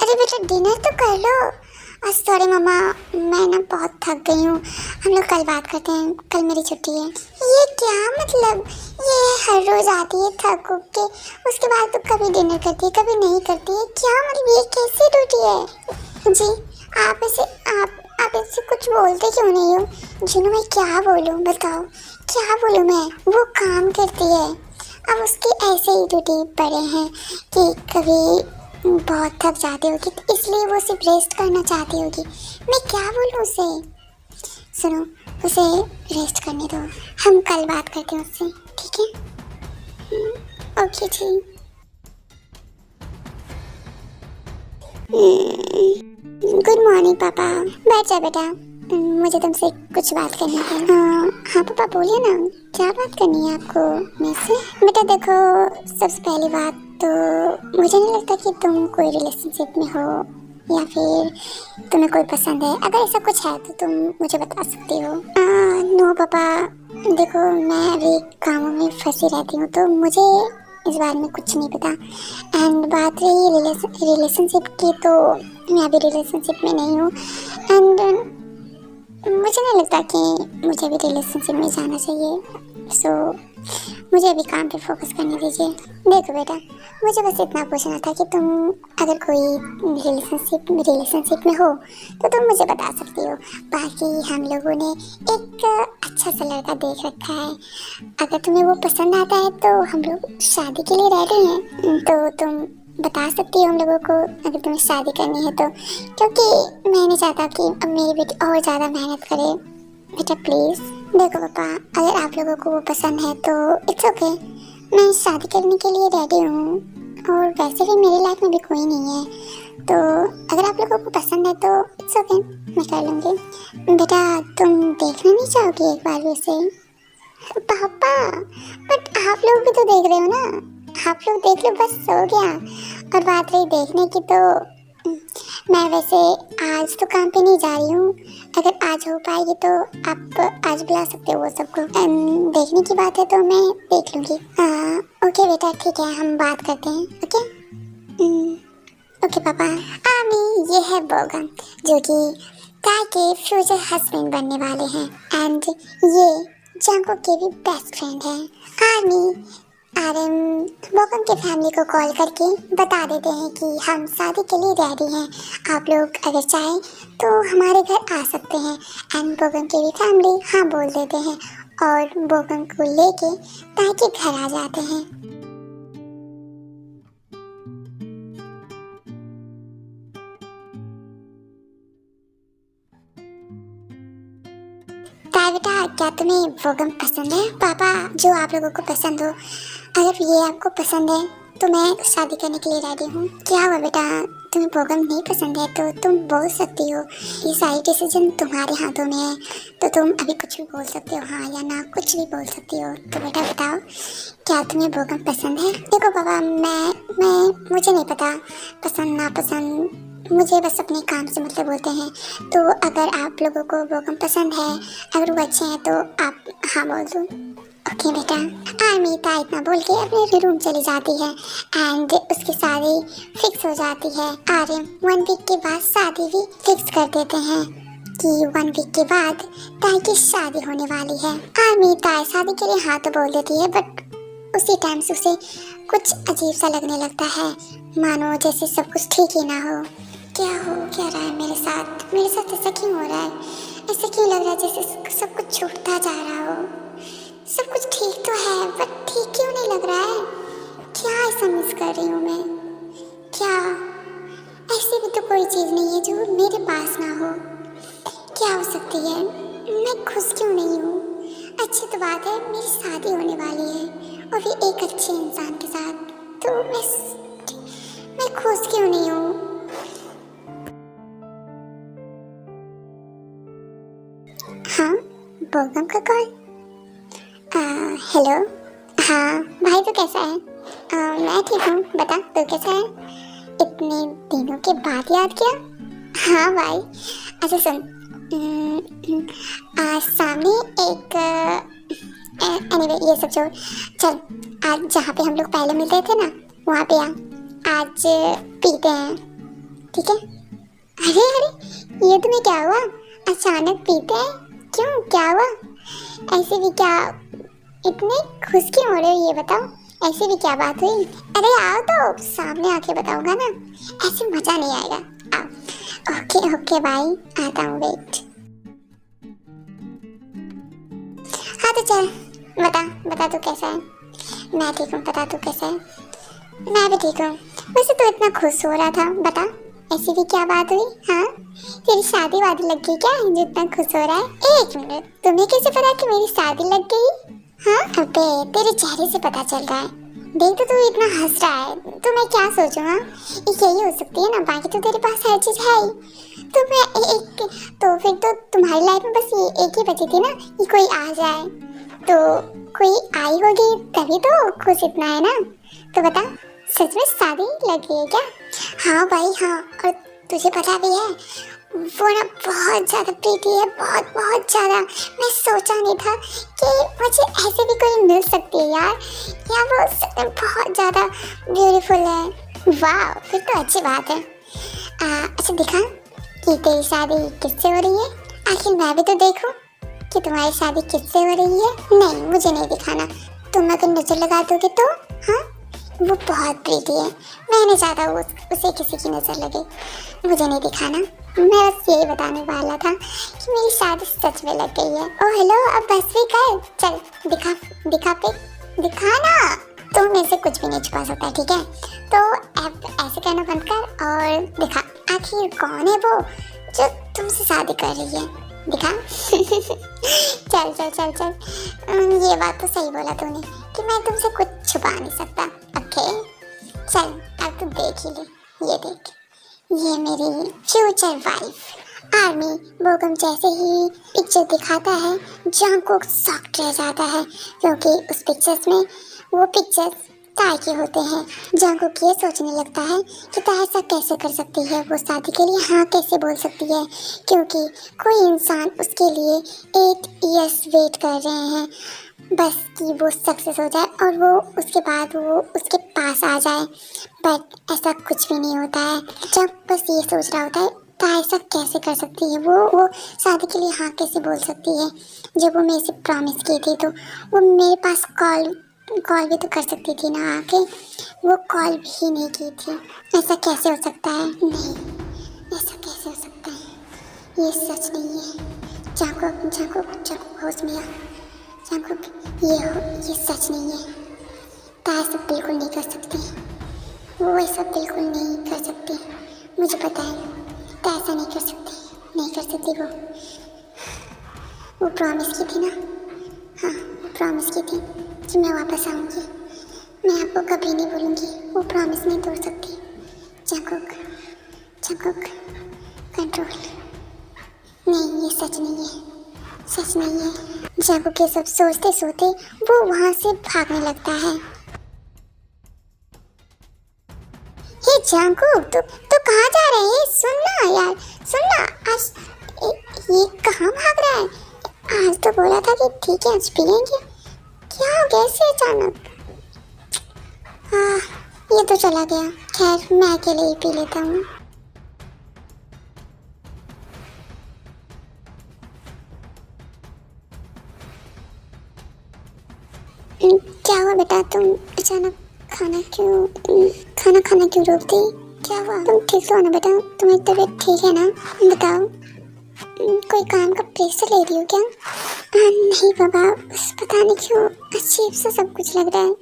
अरे बेटा, डिनर तो कर लो। सॉरी मम्मा, मैं ना बहुत थक गई हूँ। हम लोग कल बात करते हैं, कल मेरी छुट्टी है। ये क्या मतलब? ये हर रोज आती है थक के, उसके बाद तो कभी डिनर करती है कभी नहीं करती है। क्या मतलब, ये कैसी ड्यूटी है? जी, आप इससे कुछ बोलते क्यों नहीं हो? जिन्हों मैं क्या बोलूँ, बताओ क्या बोलूँ मैं? वो काम करती है, अब उसकी ऐसे ही ड्यूटी पड़े हैं कि कभी बहुत थक जाती होगी, तो इसलिए वो सिर्फ रेस्ट करना चाहती होगी। मैं क्या बोलूँ उसे? सुनो, उसे रेस्ट करने दो, हम कल बात करते हैं उससे, ठीक है? ओके जी। गुड मॉर्निंग पापा। बैठ जा बेटा। मुझे तुमसे कुछ बात करनी है। हाँ पापा बोलिए ना, क्या बात करनी है आपको मुझसे? बेटा देखो, सबसे पहली बात तो मुझे नहीं लगता कि तुम कोई रिलेशनशिप में हो या फिर तुम्हें कोई पसंद है। अगर ऐसा कुछ है तो तुम मुझे बता सकती हो। नो पापा, देखो मैं अभी कामों में फंसी रहती हूँ तो मुझे इस बारे में कुछ नहीं पता। एंड बात रही रिलेशनशिप की, तो मैं अभी रिलेशनशिप में नहीं हूँ एंड मुझे नहीं लगता कि मुझे भी रिलेशनशिप में जाना चाहिए। सो मुझे अभी काम पे फोकस करने दीजिए। देखो बेटा, मुझे बस इतना पूछना था कि तुम अगर कोई रिलेशनशिप में हो तो तुम मुझे बता सकती हो। बाकी हम लोगों ने एक अच्छा सा लड़का देख रखा है, अगर तुम्हें वो पसंद आता है तो हम लोग शादी के लिए रेडी हैं। तो तुम बता सकती हो हम लोगों को अगर तुम्हें शादी करनी है तो, क्योंकि मैं नहीं चाहता कि अब मेरी बेटी और ज़्यादा मेहनत करे। बेटा प्लीज़। देखो पापा, अगर आप लोगों को वो पसंद है तो इट्स ओके, मैं शादी करने के लिए रेडी हूँ और वैसे भी मेरी लाइफ में भी कोई नहीं है, तो अगर आप लोगों को पसंद है तो इट्स ओके, मैं कर लूँगी। बेटा तुम देखना नहीं चाहोगे एक बार वैसे? पापा बट आप लोग भी तो देख रहे हो ना, आप लोग देख लो बस हो गया। और बात रही देखने की, तो मैं वैसे आज तो काम पे नहीं जा रही हूँ, अगर आज हो पाएगी तो आप आज बुला सकते हो वो सबको। देखने की बात है तो मैं देख लूँगी। ओके बेटा ठीक है, हम बात करते हैं। ओके ओके पापा। आमी, ये है बोगम जो कि काय के फ्यूचर हस्बैंड बनने वाले हैं एंड ये जंगो के भी बेस्ट फ्रेंड हैं। आर्मी आरएम बोगम के फैमिली को कॉल करके बता देते हैं कि हम शादी के लिए रेडी हैं, आप लोग अगर चाहें तो हमारे घर आ सकते हैं। एंड बोगम की भी फैमिली हाँ बोल देते हैं और बोगम को लेके ताई के घर आ जाते हैं। ताई बेटा, क्या तुम्हें बोगम पसंद है? पापा जो आप लोगों को पसंद हो, अगर ये आपको पसंद है तो मैं शादी करने के लिए रेडी हूँ। क्या हुआ बेटा, तुम्हें बोगम नहीं पसंद है तो तुम बोल सकती हो, ये सारी डिसीजन तुम्हारे हाथों में है, तो तुम अभी कुछ भी बोल सकते हो, हाँ या ना कुछ भी बोल सकती हो। तो बेटा बताओ, क्या तुम्हें बोगम पसंद है? देखो पापा, मैं मुझे नहीं पता पसंद ना पसंद, मुझे बस अपने काम से मतलब होते हैं। तो अगर आप लोगों को बोगम पसंद है, अगर वो अच्छे हैं तो आप हाँ बोल दो। ओके बेटा। आर्मीता इतना बोल के अपने रूम चली जाती है एंड उसकी शादी फिक्स हो जाती है। आर्यन 1 वीक के बाद शादी भी फिक्स कर देते हैं कि 1 वीक के बाद ताई की शादी होने वाली है। आर्मीता शादी के लिए हाँ तो बोल देती है, बट उसी टाइम से उसे कुछ अजीब सा लगने लगता है, मानो जैसे सब कुछ ठीक ही ना हो। क्या रहा है मेरे साथ ऐसा क्यों हो रहा है? ऐसा क्यों लग रहा है जैसे सब कुछ छूटता जा रहा हो? सब कुछ ठीक तो है, बट ठीक क्यों नहीं लग रहा है? क्या ऐसा मिस कर रही हूँ मैं? क्या ऐसी भी तो कोई चीज़ नहीं है जो मेरे पास ना हो? क्या हो सकती है? मैं खुश क्यों नहीं हूँ? अच्छी तो बात है, मेरी शादी होने वाली है और भी एक अच्छे इंसान के साथ, तो मैं खुश क्यों नहीं हूँ? हाँ, बोगम का कॉल। हेलो। हाँ भाई, तू कैसा है? मैं ठीक हूँ, बता तू कैसा है? इतने दिनों के बाद याद किया? हाँ भाई। अच्छा सुन, सामने एक एनीवे ये सब छोड़, चल आज जहाँ पे हम लोग पहले मिलते थे ना वहाँ पे आ, आज पीते हैं, ठीक है? अरे ये तुम्हें क्या हुआ? अचानक पीते हैं क्यों? क्या हुआ? ऐसे भी क्या इतने खुश क्यों हो रहे हो, ये बताओ? ऐसी भी क्या बात हुई? अरे आओ तो सामने आके बताऊंगा ना, ऐसे मजा नहीं आएगा। आओ। ओके भाई, आता हूँ, वेट। हाँ तो चल बता तू कैसा है? मैं ठीक हूँ, बता तू कैसा है? मैं भी ठीक हूँ। वैसे तू इतना खुश हो रहा था, बता ऐसी भी क्या बात हुई? हाँ तेरी शादी वादी लग गई क्या जो इतना खुश हो रहा है? एक मिनट, तुम्हें कैसे पता कि मेरी शादी लग गई? हाँ अबे तेरे चेहरे से पता चल रहा है। देख तो तू इतना हंस रहा है, तो मैं क्या सोचूं? हाँ यही हो सकती है ना, बाकी तो तेरे पास हर चीज है ही। तो मैं एक तो फिर तो तुम्हारी लाइफ में बस ये एक ही बची थी ना कि कोई आ जाए। तो कोई आई होगी तभी तो खुश इतना है ना। तो बता, सच में शादी लगी है क्या? हाँ भाई हाँ, और तुझे पता भी है वो ना बहुत ज़्यादा प्रीति है, बहुत बहुत ज़्यादा। मैं सोचा नहीं था कि मुझे ऐसे भी कोई मिल सकती है यार। यार वो सच में बहुत ज़्यादा ब्यूटीफुल है। वाह, फिर तो अच्छी बात है। अच्छा दिखा कि तेरी शादी किससे हो रही है। आखिर मैं भी तो देखूं कि तुम्हारी शादी किससे हो रही है। नहीं, मुझे नहीं दिखाना। तुम अगर नजर लगा दोगे तो हाँ, वो बहुत प्रीति है। मैं नहीं चाहता उसे किसी की नजर लगे। मुझे नहीं दिखाना। मैं बस यही बताने वाला था कि मेरी शादी सच में लग गई है। ओह हेलो, अब बस भी कर। चल दिखा दिखा पे दिखाना। तुम मेरे से कुछ भी नहीं छुपा सकता, ठीक है? तो अब ऐसे कहना बंद कर और दिखा आखिर कौन है वो जो तुमसे शादी कर रही है। दिखा। चल चल चल चल, ये बात तो सही बोला तूने कि मैं तुमसे कुछ छुपा नहीं सकता। ओके चल, अब तू देख ही ले। ये देख, ये मेरी फ्यूचर वाइफ। आर्मी बोगम जैसे ही पिक्चर दिखाता है, जंगकुक शॉक्ड रह जाता है क्योंकि उस पिक्चर्स में वो पिक्चर्स ताई के होते हैं। जंगकुक ये सोचने लगता है कि ताई ऐसा कैसे कर सकती है, वो शादी के लिए हाँ कैसे बोल सकती है, क्योंकि कोई इंसान उसके लिए 8 इयर्स वेट कर रहे हैं बस कि वो सक्सेस हो जाए और वो उसके बाद वो उसके पास आ जाए। बट ऐसा कुछ भी नहीं होता है। जब बस ये सोच रहा होता है ताई ऐसा कैसे कर सकती है, वो शादी के लिए हाँ कैसे बोल सकती है। जब वो मेरे से प्रॉमिस की थी तो वो मेरे पास कॉल भी तो कर सकती थी ना आके। वो कॉल भी नहीं की थी। ऐसा कैसे हो सकता है? नहीं, ऐसा कैसे हो सकता है? ये सच नहीं है। जंगकुक होश में आ। जंगकुक, ये सच नहीं है। ताई सब बिल्कुल नहीं कर सकती। वो ऐसा बिल्कुल नहीं कर सकती। मुझे पता है ताई ऐसा नहीं कर सकती। वो प्रॉमिस की थी ना। हाँ, प्रॉमिस की थी कि मैं वापस आऊँगी। मैं आपको कभी नहीं भूलूंगी। वो प्रॉमिस नहीं तोड़ सकती। Jungkook control. नहीं, ये सच नहीं है। जंगकुक ये सब सोचते सोचते वो वहाँ से भागने लगता है। हे जंगकुक, तू कहाँ जा रहे है? सुनना यार, सुनना। आज ये कहाँ भाग रहा है? आज तो बोला था कि ठीक है आज पी लेंगे। क्या हो गया इसे अचानक? ये तो चला गया। खैर मैं अकेले ही पी लेता हूँ। क्या हुआ बेटा, तुम अचानक खाना खाना क्यों रोक दी? क्या हुआ? तुम ठीक तो हो ना बेटा? तुम्हारी तबीयत ठीक है ना? बताओ, कोई काम का प्रेशर ले रही हो क्या? नहीं बाबा, बस पता नहीं क्यों अजीब सा सब कुछ लग रहा है।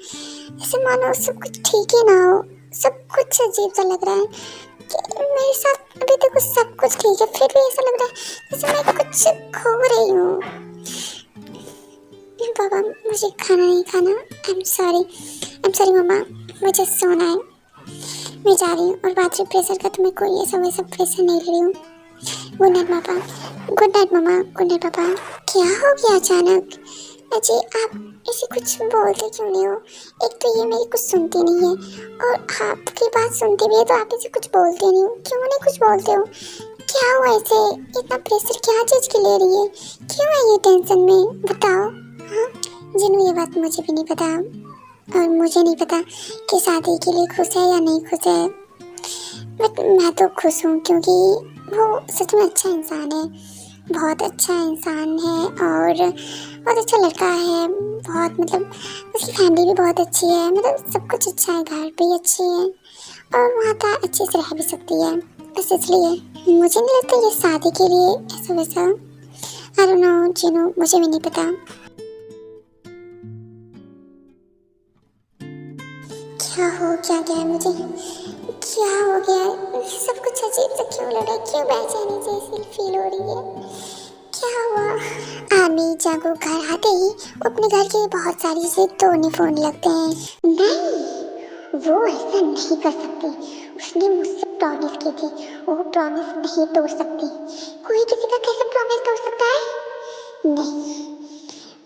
ऐसे मानो सब कुछ ठीक ही ना हो। सब कुछ अजीब सा लग रहा है कि मेरे साथ अभी तक सब कुछ ठीक है, फिर भी ऐसा लग रहा है जैसे मैं कुछ खो रही हूँ। बाबा मुझे खाना नहीं खाना। आई एम सॉरी मामा, मुझे सोना है। मैं जा रही हूँ और बात प्रेशर का तो मैं कोई ऐसा वैसा प्रेशर नहीं ले रही हूँ। गुड नाइट मामा। गुड नाइट मामा। गुड नाइट पापा। क्या हो गया अचानक? अजय आप इसे कुछ बोलते क्यों नहीं हो? एक तो ये मेरी कुछ सुनती नहीं है और आपकी बात सुनती भी है तो आप इसे कुछ बोलते नहीं हो। क्यों नहीं कुछ बोलते हो? क्या हुआ इसे? इतना प्रेशर क्या चीज़ की ले रही है? क्यों है ये टेंशन में? बताओ। हाँ जिन्हों ये बात मुझे भी नहीं पता और मुझे नहीं पता कि शादी के लिए खुश है या नहीं खुश है। बट मैं तो खुश हूँ क्योंकि वो सच में अच्छा इंसान है, बहुत अच्छा इंसान है और बहुत अच्छा लड़का है। बहुत मतलब उसकी फैमिली भी बहुत अच्छी है, मतलब सब कुछ अच्छा है, घर भी अच्छी है और वहाँ का अच्छे से रह भी सकती है। बस इसलिए मुझे नहीं लगता ये शादी के लिए ऐसा वैसा। आई डोंट नो जिनो, मुझे भी नहीं पता क्या हो क्या गया मुझे, क्या हो गया? सब कुछ अजीब सा क्यों लग रहा है? क्यों बेचैनी जैसी फील हो रही है? क्या हुआ? आमी जागो घर आते ही अपने घर की बहुत सारी चीजें तोड़ने फोड़ने लगते हैं। नहीं वो ऐसा नहीं कर सकती। उसने मुझसे प्रॉमिस की थी, वो प्रॉमिस नहीं तोड़ सकती। कोई किसी का कैसे प्रॉमिस तोड़ सकता है? नहीं,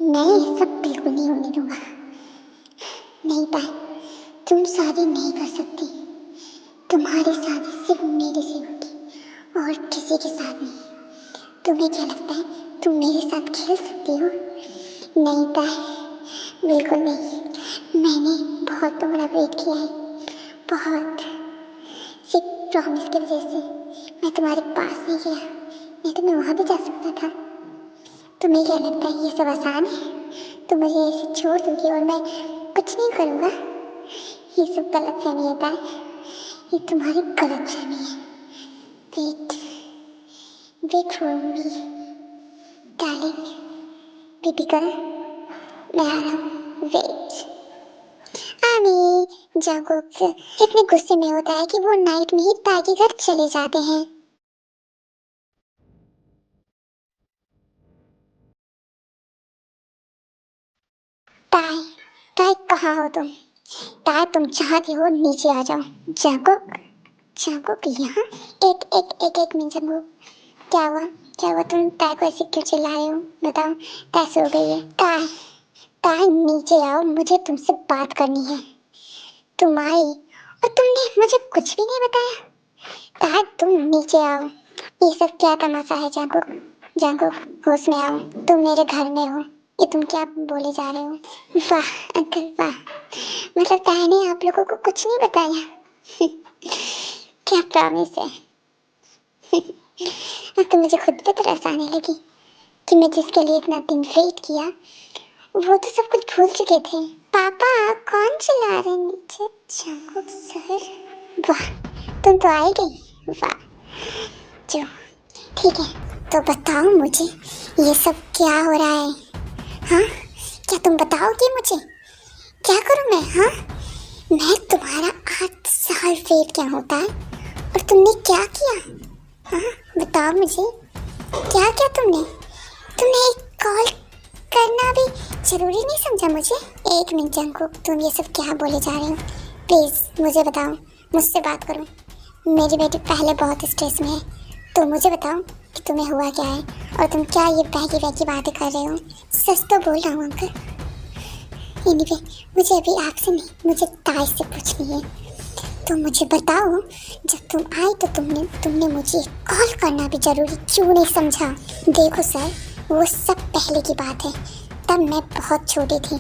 मैं ये सब बिल्कुल नहीं होने दूंगा। नहीं पाए, तुम शादी नहीं कर सकती। तुम्हारी शादी सिर्फ मेरे से होगी और किसी के साथ नहीं। तुम्हें क्या लगता है तुम मेरे साथ खेल सकती हो? नहीं पाए, बिल्कुल नहीं। मैंने बहुत तुम्हारा वेट किया है, बहुत। सिर्फ प्रॉमिस की वजह से मैं तुम्हारे पास नहीं गया, नहीं तो मैं वहाँ भी जा सकता था। तुम्हें क्या लगता है ये सब आसान है? तुम मुझे ऐसे छोड़ दोगी और मैं कुछ नहीं करूँगा? ये सब गलत फहमी होता है, ये तुम्हारी गलत फहमी है। Wait, wait for me darling, baby girl, मैं आ रहा हूँ। वेट। आमी जंगकुक इतने गुस्से में होता है कि वो नाइट में ही ताई के घर चले जाते हैं। ताई, ताई कहाँ हो तुम? ताई तुम चाहती हो नीचे आ जाओ। जंगकुक, जंगकुक यहाँ। एक मिनट जंगकुक, क्या हुआ? क्या हुआ? तुम ताई को ऐसे क्यों चिल्ला रहे हो? बताओ। ताई सो गई है। ताई, ताई नीचे आओ, मुझे तुमसे बात करनी है। तुम आई और तुमने मुझे कुछ भी नहीं बताया। ताई तुम नीचे आओ। ये सब क्या तमाशा है जंगकुक? जंगकुक होश में आओ, तुम मेरे घर में हो। ये तुम क्या बोले जा रहे हो? वाह अंकल वाह, मतलब ताई ने आप लोगों को कुछ नहीं बताया। क्या प्रॉमिस है? अब तो मुझे खुद पे तरस आने लगी कि मैं जिसके लिए इतना दिन वेट किया वो तो सब कुछ भूल चुके थे। पापा कौन चला रहे हैं नीचे? Jungkook sir. वाह, तुम तो आई गई। वाह, जो ठीक है, तो बताओ मुझे ये सब क्या हो रहा है? हाँ, क्या तुम बताओगे मुझे? क्या करूँ मैं? हाँ, मैं तुम्हारा 8 साल वेट क्या होता है और तुमने क्या किया? हाँ, बताओ मुझे, क्या क्या तुमने एक कॉल करना भी जरूरी नहीं समझा मुझे? एक मिनट जंगकुक, तुम ये सब क्या बोले जा रहे हो? प्लीज़ मुझे बताओ, मुझसे बात करो। मेरी बेटी पहले बहुत स्ट्रेस में है, तो मुझे बताओ कि तुम्हें हुआ क्या है और तुम क्या ये बहकी बहकी बातें कर रहे हो? सच तो बोल रहा हूँ अंकल। एनीवे, मुझे अभी आपसे नहीं, मुझे ताई से पूछनी है। तो मुझे बताओ, जब तुम आई तो तुमने मुझे कॉल करना भी जरूरी क्यों नहीं समझा? देखो सर, वो सब पहले की बात है, तब मैं बहुत छोटी थी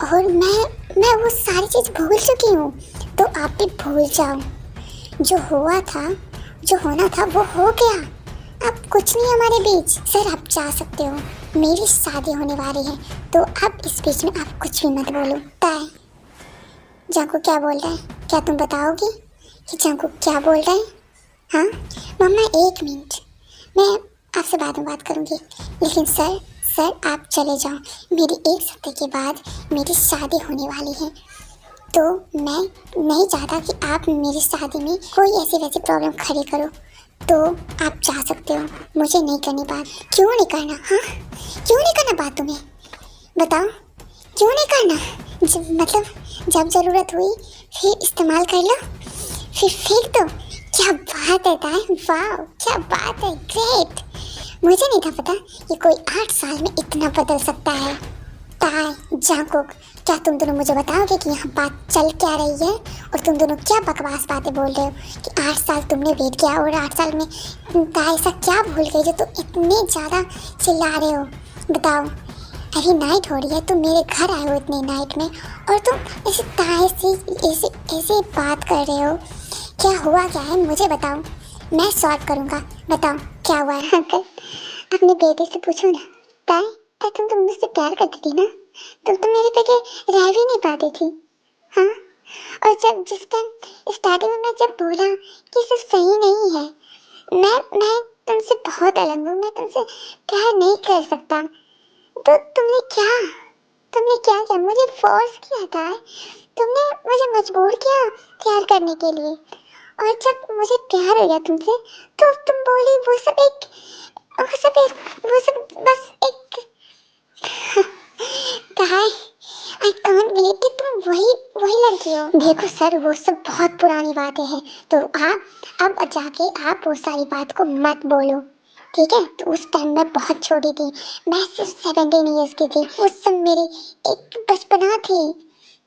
और मैं वो सारी चीज़ भूल चुकी हूँ। तो आप भी भूल जाओ। जो हुआ था, जो होना था वो हो गया। अब कुछ नहीं हमारे बीच। सर आप जा सकते हो, मेरी शादी होने वाली है, तो अब इस बीच में आप कुछ भी मत बोलो। ताई, जंगकुक क्या बोल रहा है? क्या तुम बताओगी कि जंगकुक क्या बोल रहा है? हाँ मम्मा, एक मिनट, मैं आपसे बाद में बात करूँगी। लेकिन सर आप चले जाओ, मेरी 1 हफ्ते के बाद मेरी शादी होने वाली है, तो मैं नहीं चाहता कि आप मेरी शादी में कोई ऐसी वैसी प्रॉब्लम खड़ी करो। तो आप जा सकते हो, मुझे नहीं करनी बात। क्यों नहीं करना? हाँ, क्यों नहीं करना बात तुम्हें? बताओ, क्यों नहीं करना? मतलब जब ज़रूरत हुई फिर इस्तेमाल कर लो, फिर फेंक दो। क्या बात है ताई, वाह क्या बात है, ग्रेट। मुझे नहीं था पता कि कोई 8 साल में इतना बदल सकता है। ताई, जंगकुक, क्या तुम दोनों मुझे बताओगे कि यहाँ बात चल क्या रही है और तुम दोनों क्या बकवास बातें बोल रहे हो कि 8 साल तुमने वेट किया और 8 साल में ताई ऐसा क्या भूल गई जो तुम इतने ज़्यादा चिल्ला रहे हो? बताओ, अभी नाइट हो रही है, तुम मेरे घर आए हो इतनी नाइट में और तुम ऐसे ताई से ऐसे बात कर रहे हो। क्या हुआ क्या है मुझे बताओ, मैं सॉल्व करूँगा। बताओ क्या हुआ है? अंकल, अपने बेटे से पूछो ना। ताई, तुम तो मुझसे प्यार करती थी ना, तुम तो मेरे बगैर रह भी नहीं पाती थी। हाँ, और जब जिस टाइम स्टार्टिंग में मैं जब बोला कि सब सही नहीं है, मैं तुमसे बहुत अलग हूँ, मैं तुमसे प्यार नहीं कर सकता, तो तुमने क्या किया? मुझे फोर्स किया था, तुमने मुझे मजबूर किया प्यार करने के लिए। और जब मुझे प्यार हो गया तुमसे, तो तुम बोली वो सब बस एक। ताई, आई कांट बिलीव कि तुम वही वही लड़की हो। देखो सर, वो सब बहुत पुरानी बातें हैं, तो आप अब जाके आप वो सारी बात को मत बोलो, ठीक है। तो उस टाइम मैं बहुत छोटी थी, मैं सिर्फ 17 ईयर्स की थी। उस सब मेरी एक बचपना थी,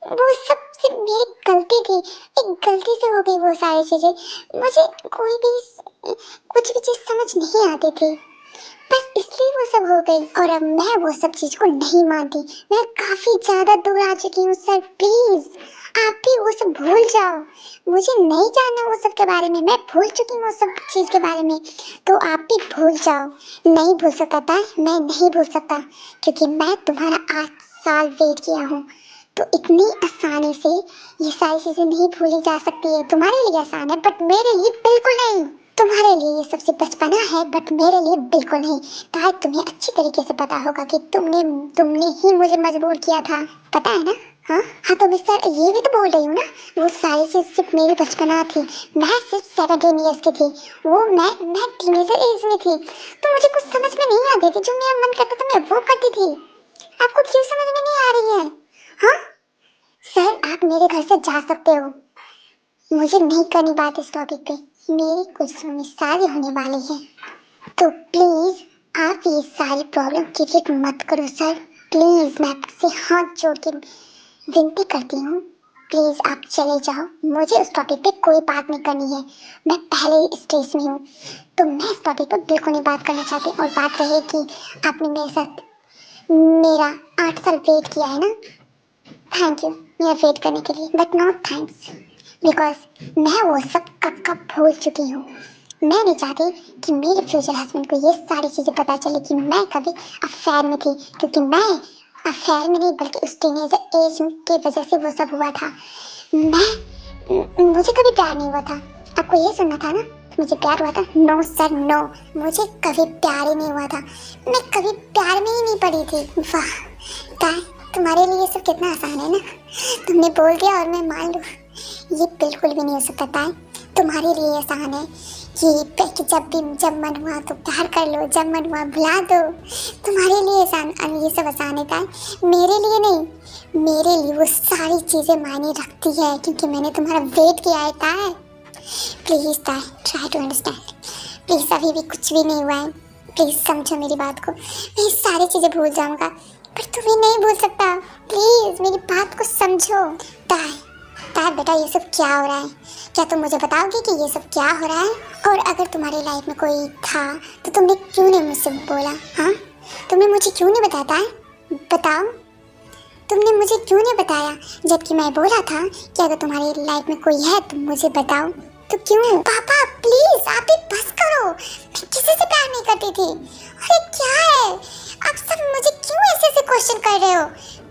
वो सब सिर्फ मेरी गलती थी। एक गलती से हो गई वो सारी चीजें। मुझे कोई भी कुछ भी चीज समझ नहीं आती थी, बस इसलिए वो सब हो गई। और अब मैं वो सब चीज को नहीं मानती, मैं काफी ज्यादा दूर आ चुकी हूँ सर। प्लीज आप भी वो सब भूल जाओ, मुझे नहीं जानना वो सब के बारे में। मैं भूल चुकी हूँ वो सब चीज के बारे में, तो आप भी भूल जाओ। नहीं भूल सकता था, मैं नहीं भूल सकता, क्योंकि मैं तुम्हारा 8 साल वेट किया हूँ। तो इतनी आसानी से ये सारी चीजें नहीं भूली जा सकती है। तुम्हारे लिए आसान है, बट मेरे लिए बिल्कुल नहीं। तुम्हारे लिए ये सबसे बचपना है, बट मेरे लिए बिल्कुल नहीं। शायद तुम्हें अच्छी तरीके से पता होगा कि तुमने ही मुझे मजबूर किया था, पता है ना। हाँ हाँ, तो मिस्टर ये भी तो बोल रही हूँ ना, वो सारी चीज सिर्फ मेरी बचपना थी। मैं सिर्फ 17 ईयर्स की थी, वो मैं टीनेजर एज में थी, तो मुझे कुछ समझ में नहीं आती थी। जो मेरा मन करता था मैं वो करती थी। आपको क्यों समझ में नहीं आ रही है? हाँ सर, आप मेरे घर से जा सकते हो, मुझे नहीं करनी बात इस टॉपिक पे। मेरी कुछ समय शादी होने वाली है, तो प्लीज आप ये सारी प्रॉब्लम क्रिएट मत करो सर। प्लीज मैं आपसे हाथ जोड़ के विनती करती हूँ, प्लीज आप चले जाओ। मुझे उस टॉपिक पे कोई बात नहीं करनी है, मैं पहले ही स्ट्रेस में हूँ, तो मैं इस टॉपिक पे बिल्कुल नहीं बात करना चाहती। और बात रही कि आपने मेरे साथ मेरा 8 साल वेट किया है ना, थैंक यू मेरा वेट करने के लिए, बट नॉट थैंक्स, बिकॉज मैं वो सब कब कब भूल चुकी हूँ। मैं नहीं चाहती कि मेरे फ्यूचर हस्बैंड को ये सारी चीज़ें पता चले कि मैं कभी अफेयर में थी, क्योंकि मैं अफेयर में नहीं बल्कि उस टीनेजर एज की वजह से वो सब हुआ था। मुझे कभी प्यार नहीं हुआ था, आपको ये सुनना था ना, मुझे प्यार हुआ था। नो सर नो, मुझे कभी प्यार ही नहीं हुआ था, मैं कभी प्यार में ही नहीं पड़ी थी। वाह काय, तुम्हारे लिए ये सब कितना आसान है ना, तुमने बोल दिया और मैं मान लूँ। ये बिल्कुल भी नहीं हो सकता ताई, तुम्हारे लिए आसान है कि जब मन हुआ तो प्यार कर लो, जब मन हुआ भुला दो। तुम्हारे लिए आसान, ये सब आसान है ताई, मेरे लिए नहीं। मेरे लिए वो सारी चीज़ें मायने रखती है, क्योंकि मैंने तुम्हारा वेट किया है ताई। प्लीज़ ताई, ट्राई टू अंडरस्टैंड प्लीज़। अभी भी कुछ भी नहीं हुआ है, प्लीज़ समझो मेरी बात को। मैं ये सारी चीज़ें भूल जाऊंगा, पर तुम्हें नहीं भूल सकता। प्लीज़ मेरी बात को समझो। ताई ताई बेटा, ये सब क्या हो रहा है? क्या तुम मुझे बताओगे कि ये सब क्या हो रहा है? और अगर तुम्हारी लाइफ में कोई था तो तुमने क्यों नहीं मुझसे बोला? हाँ, तुमने मुझे क्यों नहीं बताया ताई? बताओ, तुमने मुझे क्यों नहीं बताया, जबकि मैं बोला था कि अगर तुम्हारी लाइफ में कोई है तो मुझे बताओ। तो क्यों? पापा प्लीज आप भी बस करो, मैं किसी से प्यार नहीं करती थी। अरे क्या है, आप सब मुझे क्यों ऐसे ऐसे क्वेश्चन कर रहे हो?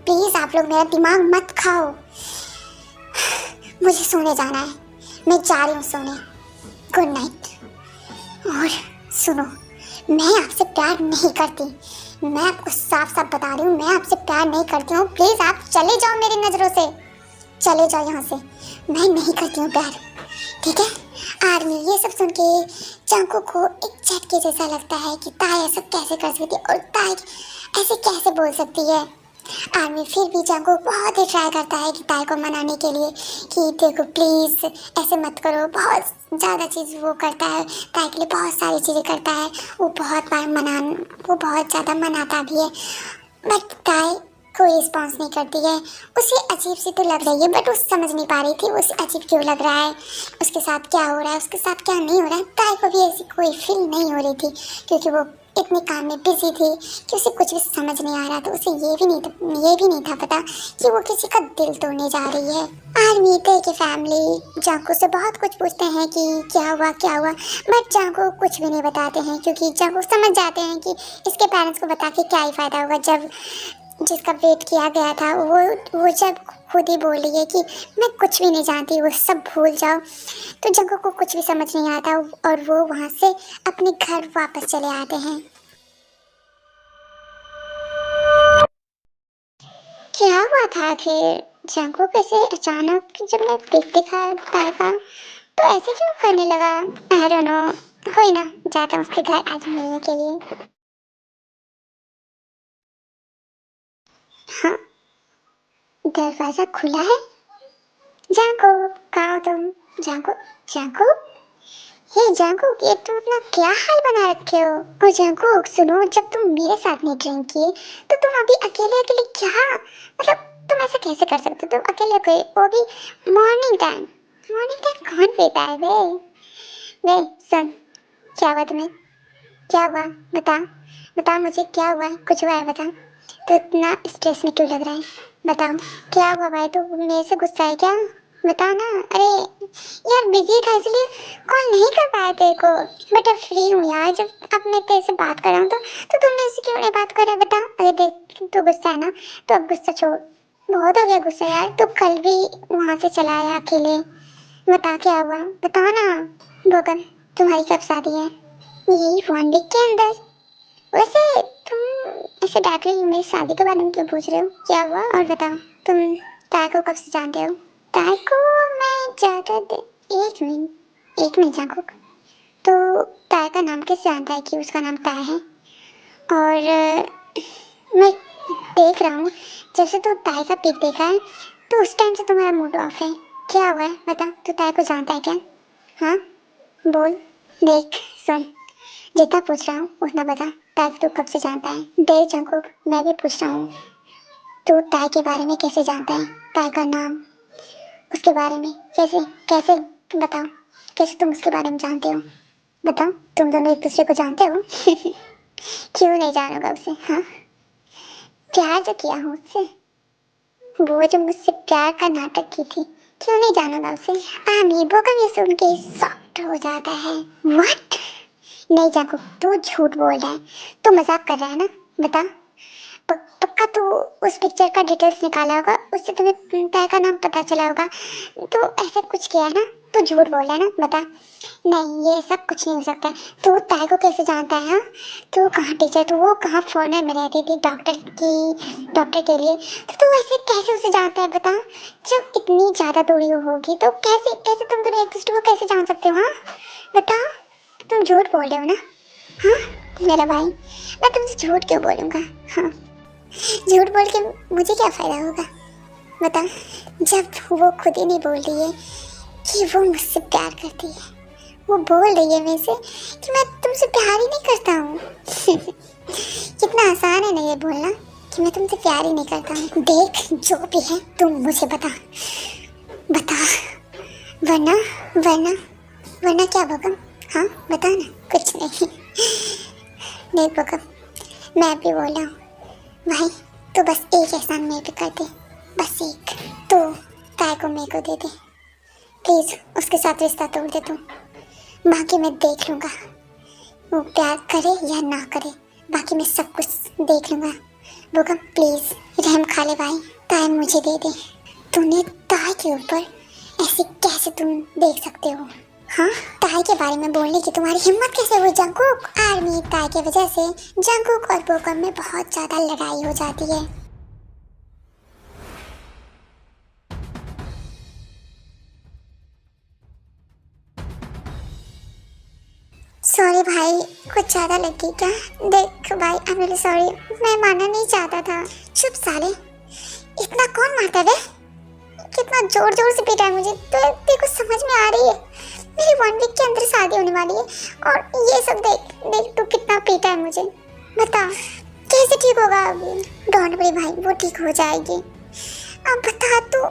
प्लीज आप लोग मेरा दिमाग मत खाओ, मुझे सोने जाना है, मैं जा रही हूँ सोने। Good night. और सुनो, मैं आपसे प्यार नहीं करती, मैं आपको साफ साफ बता रही हूँ, मैं आपसे प्यार नहीं करती हूँ। प्लीज आप चले जाओ मेरी नजरों से, चले जाओ यहाँ से, मैं नहीं करती हूँ प्यार, ठीक है। आर्मी ये सब सुन के चांको को एक झटके जैसा लगता है कि ताई ऐसा कैसे कर सकती है, और ताई ऐसे कैसे बोल सकती है। आर्मी फिर भी चांको बहुत ही ट्राई करता है कि ताई को मनाने के लिए कि देखो प्लीज़ ऐसे मत करो। बहुत ज़्यादा चीज़ वो करता है, ताई के लिए बहुत सारी चीज़ें करता है, वो बहुत ज़्यादा मनाता भी है, बट ताई कोई रिस्पॉन्स नहीं करती है। उसे अजीब सी तो लग रही है, बट वो समझ नहीं पा रही थी उसे अजीब क्यों लग रहा है, उसके साथ क्या हो रहा है, उसके साथ क्या नहीं हो रहा है। ताई को भी ऐसी कोई फील नहीं हो रही थी, क्योंकि वो इतने काम में बिजी थी कि उसे कुछ भी समझ नहीं आ रहा था। उसे ये भी नहीं था पता कि वो किसी का दिल तोड़ने जा रही है। आर्मी की फैमिली जांको से बहुत कुछ पूछते हैं कि क्या हुआ, बट जांको कुछ भी नहीं बताते हैं, क्योंकि जांको समझ जाते हैं कि इसके पेरेंट्स को बता के क्या ही फायदा होगा। जब जिसका वेट किया गया था वो जब खुद ही बोल रही है कि मैं कुछ भी नहीं जानती, वो सब भूल जाओ, तो जंको को कुछ भी समझ नहीं आता और वो वहाँ से अपने घर वापस चले आते हैं। क्या हुआ था फिर जंको कैसे अचानक जब मैं पिक दिखा पाएगा तो ऐसे क्यों करने लगा? आई डोंट नो, कोई ना, जाता हूँ उसके घर आज मिलने के लिए। हाँ दरवाजा खुला है। जांको, कहाँ हो तुम? जांको, जांको, हे जांको, ये तुम अपना क्या हाल बना रखे हो? ओ जांको, सुनो, जब तुम मेरे साथ नहीं ड्रिंक किए तो तुम अभी अकेले अकेले क्या, मतलब तुम ऐसा कैसे कर सकते हो? तुम अकेले अकेले, वो भी मॉर्निंग टाइम। मॉर्निंग टाइम कौन पीता है बे? वे सुन, क्या हुआ तुम्हें? क्या हुआ? बता, बता मुझे, क्या हुआ? कुछ हुआ है बता। तो इतना स्ट्रेस में क्यों लग रहा है? बताओ, क्या हुआ भाई? तो मेरे से गुस्सा है क्या? बता ना। अरे यार, बिजी था इसलिए कॉल नहीं कर पाया तेरे को, बट अब फ्री हूँ यार। जब अब मैं तेरे से बात कर रहा हूँ तो तुम मेरे से क्यों नहीं बात कर रहा? बता। अरे देख, तू गुस्सा है ना, तो अब गुस्सा छोड़, बहुत हो गया गुस्सा यार। तू कल भी वहाँ से चला आया अकेले। बता क्या हुआ, बता ना। बोगन, तुम्हारी कब शादी है? यही 1 वीक के अंदर। वैसे तुम ऐसे डायरेक्टली मेरी शादी के बारे में क्यों पूछ रहे हो? क्या हुआ और बताओ। तुम ताय को कब से जानते हो? ताय को मैं एक मिनट जाको। तो ताय का नाम कैसे जानता है कि उसका नाम ताय है? और मैं देख रहा हूँ, जब से तू ताय का पिक देखा है तो उस टाइम से तुम्हारा मूड ऑफ है। क्या हुआ है बता, तू ताय को जानता है क्या? हाँ बोल। देख सुन, जितना पूछ रहा हूँ उतना बता। ताय तू कब से जानता है? देख जंकुक, मैं भी पूछ रहा हूँ, तू ताय के बारे में कैसे जानता है? ताय का नाम, उसके बारे में कैसे कैसे बताओ, कैसे तुम उसके बारे में जानते हो? बताओ, तुम दोनों एक दूसरे को जानते हो? क्यों नहीं जानूंगा उसे? हाँ, प्यार जो किया हूँ उससे, वो जो मुझसे प्यार का नाटक की थी, क्यों नहीं जानूंगा उसे? अमीबो का ये सुन के सॉफ्ट हो जाता है। व्हाट? नहीं जाको, तू झूठ बोल रहा है, तू मजाक कर रहा है ना? बता, पक्का तू उस पिक्चर का डिटेल्स निकाला होगा, उससे तुम्हें ताय का नाम पता चला होगा, तो ऐसा कुछ किया ना? तू झूठ बोल रहा है ना? बता। नहीं, ये सब कुछ नहीं हो सकता। तू ताय को कैसे जानता है? हाँ, तू कहाँ टीचर, तू वो कहाँ फॉरेनर में रहती थी डॉक्टर के लिए, तो तू ऐसे कैसे उसे जानता है? बता। जब इतनी ज्यादा दूरी होगी तो कैसे कैसे तुम दोनों एक दूसरे को कैसे जान सकते हो? हाँ बता, तुम झूठ बोल रहे हो ना? हाँ मेरा भाई, मैं तुमसे झूठ क्यों बोलूँगा? हाँ, झूठ बोल के मुझे क्या फायदा होगा? बता, जब वो खुद ही नहीं बोल रही है कि वो मुझसे प्यार करती है, वो बोल रही है मेरे से कि मैं तुमसे प्यार ही नहीं करता हूँ। कितना आसान है ना ये बोलना कि मैं तुमसे प्यार ही नहीं करता हूँ। देख, जो भी है तुम मुझे बता, बता, वरना वरना वरना क्या बगम? हाँ बता ना। कुछ नहीं। देख बगम, मैं भी बोल रहा हूँ भाई, तो बस एक एहसान मेरे पे कर दे, बस एक। तो ताय को मेरे को दे दे प्लीज, उसके साथ रिश्ता तोड़ दे तू, बाकी मैं देख लूँगा, वो प्यार करे या ना करे, बाकी मैं सब कुछ देख लूँगा। बोगम प्लीज रहम खा ले भाई, ताय मुझे दे दे। तूने ताय के ऊपर ऐसे कैसे तुम देख सकते हो? हाँ, ताय के बारे में बोलने की तुम्हारी हिम्मत कैसे हुई जंकुक? आर्मी ताय की वजह से जंकुक और बोगम में बहुत ज्यादा लड़ाई हो जाती है। सॉरी भाई, कुछ ज्यादा लग गई क्या? देख भाई, आई एम रियली सॉरी, मैं मानना नहीं चाहता था। चुप साले, इतना कौन मारता है? कितना जोर जोर से पीटा है मुझे, तो देखो समझ में आ रही है। मेरी 1 वीक के अंदर शादी होने वाली है और ये सब देख देख तू कितना पीटा है मुझे। बता कैसे ठीक होगा अभी? डोंट वरी भाई, वो ठीक हो जाएगी। अब बता तू,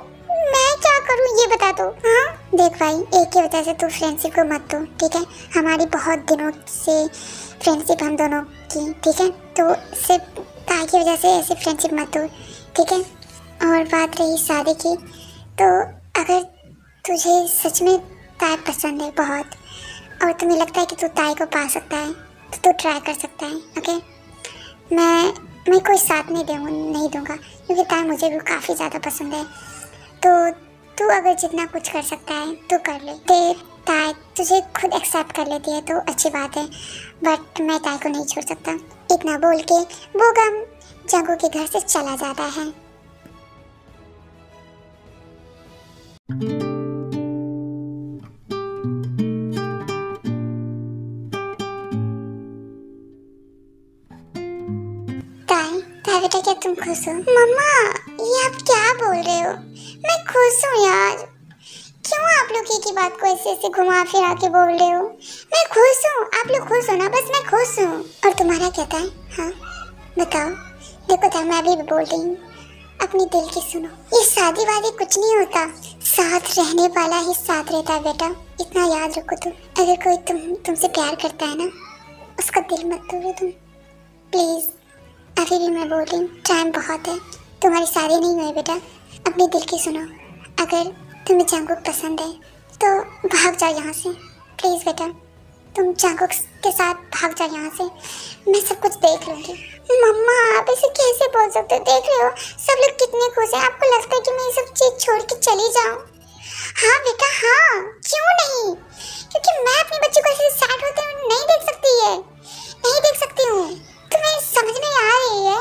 मैं क्या करूँ ये बता दो। हाँ देख भाई, एक की वजह से तू फ्रेंडशिप को मत तोड़, ठीक है? हमारी बहुत दिनों से फ्रेंडशिप हम दोनों की, ठीक है? तो सिर्फ ताई की वजह से ऐसे फ्रेंडशिप मत तोड़, ठीक है? और बात रही शादी की, तो अगर तुझे सच में ताई पसंद है बहुत, और तुम्हें लगता है कि तू ताई को पा सकता है, तो तू ट्राई कर सकता है, ओके? मैं कोई साथ नहीं दूंगा, क्योंकि ताई मुझे भी काफ़ी ज़्यादा पसंद है। तो तू अगर जितना कुछ कर सकता है तो कर ले। ताई तुझे खुद एक्सेप्ट कर लेती है तो अच्छी बात है, बट मैं ताई को नहीं छोड़ सकता। इतना बोल के बोगम जंगू के घर से चला जाता है। ताई बेटा, क्या तुम खुश हो। मम्मा ये आप क्या बोल रहे हो? मैं खुश हूँ यार। क्यों आप लोग एक ही बात को ऐसे ऐसे घुमा फिरा के बोल रहे हो? मैं खुश हूँ, आप लोग खुश हो ना? बस मैं खुश हूँ। और तुम्हारा क्या था? हाँ बताओ। देखो था, मैं भी बोल रही हूँ, अपनी दिल की सुनो। ये शादी वादी कुछ नहीं होता, साथ रहने वाला ही साथ रहता है बेटा, इतना याद रखो तुम। अगर कोई तुमसे प्यार करता है ना, उसका दिल मत तोड़ो तुम, प्लीज। अभी भी मैं बोल रही हूँ, टाइम बहुत है, तुम्हारी शादी नहीं हुई बेटा। अपने दिल की सुनो। अगर तुम्हें जंगकुक पसंद है तो भाग जाओ यहाँ से, प्लीज बेटा। तुम जंगकुक के साथ भाग जाओ यहाँ से, मैं सब कुछ देख लूंगी। मम्मा आप ऐसे कैसे बोल सकते हो? देख रहे हो सब लोग कितने खुश हैं, आपको लगता है कि मैं ये सब चीज छोड़ के चली जाऊं? हाँ बेटा हाँ, क्यों नहीं? क्योंकि मैं अपने बच्चे को ऐसे सैड होते हुए नहीं देख सकती है, नहीं देख सकती हूँ। तुम्हें समझ में आ रही है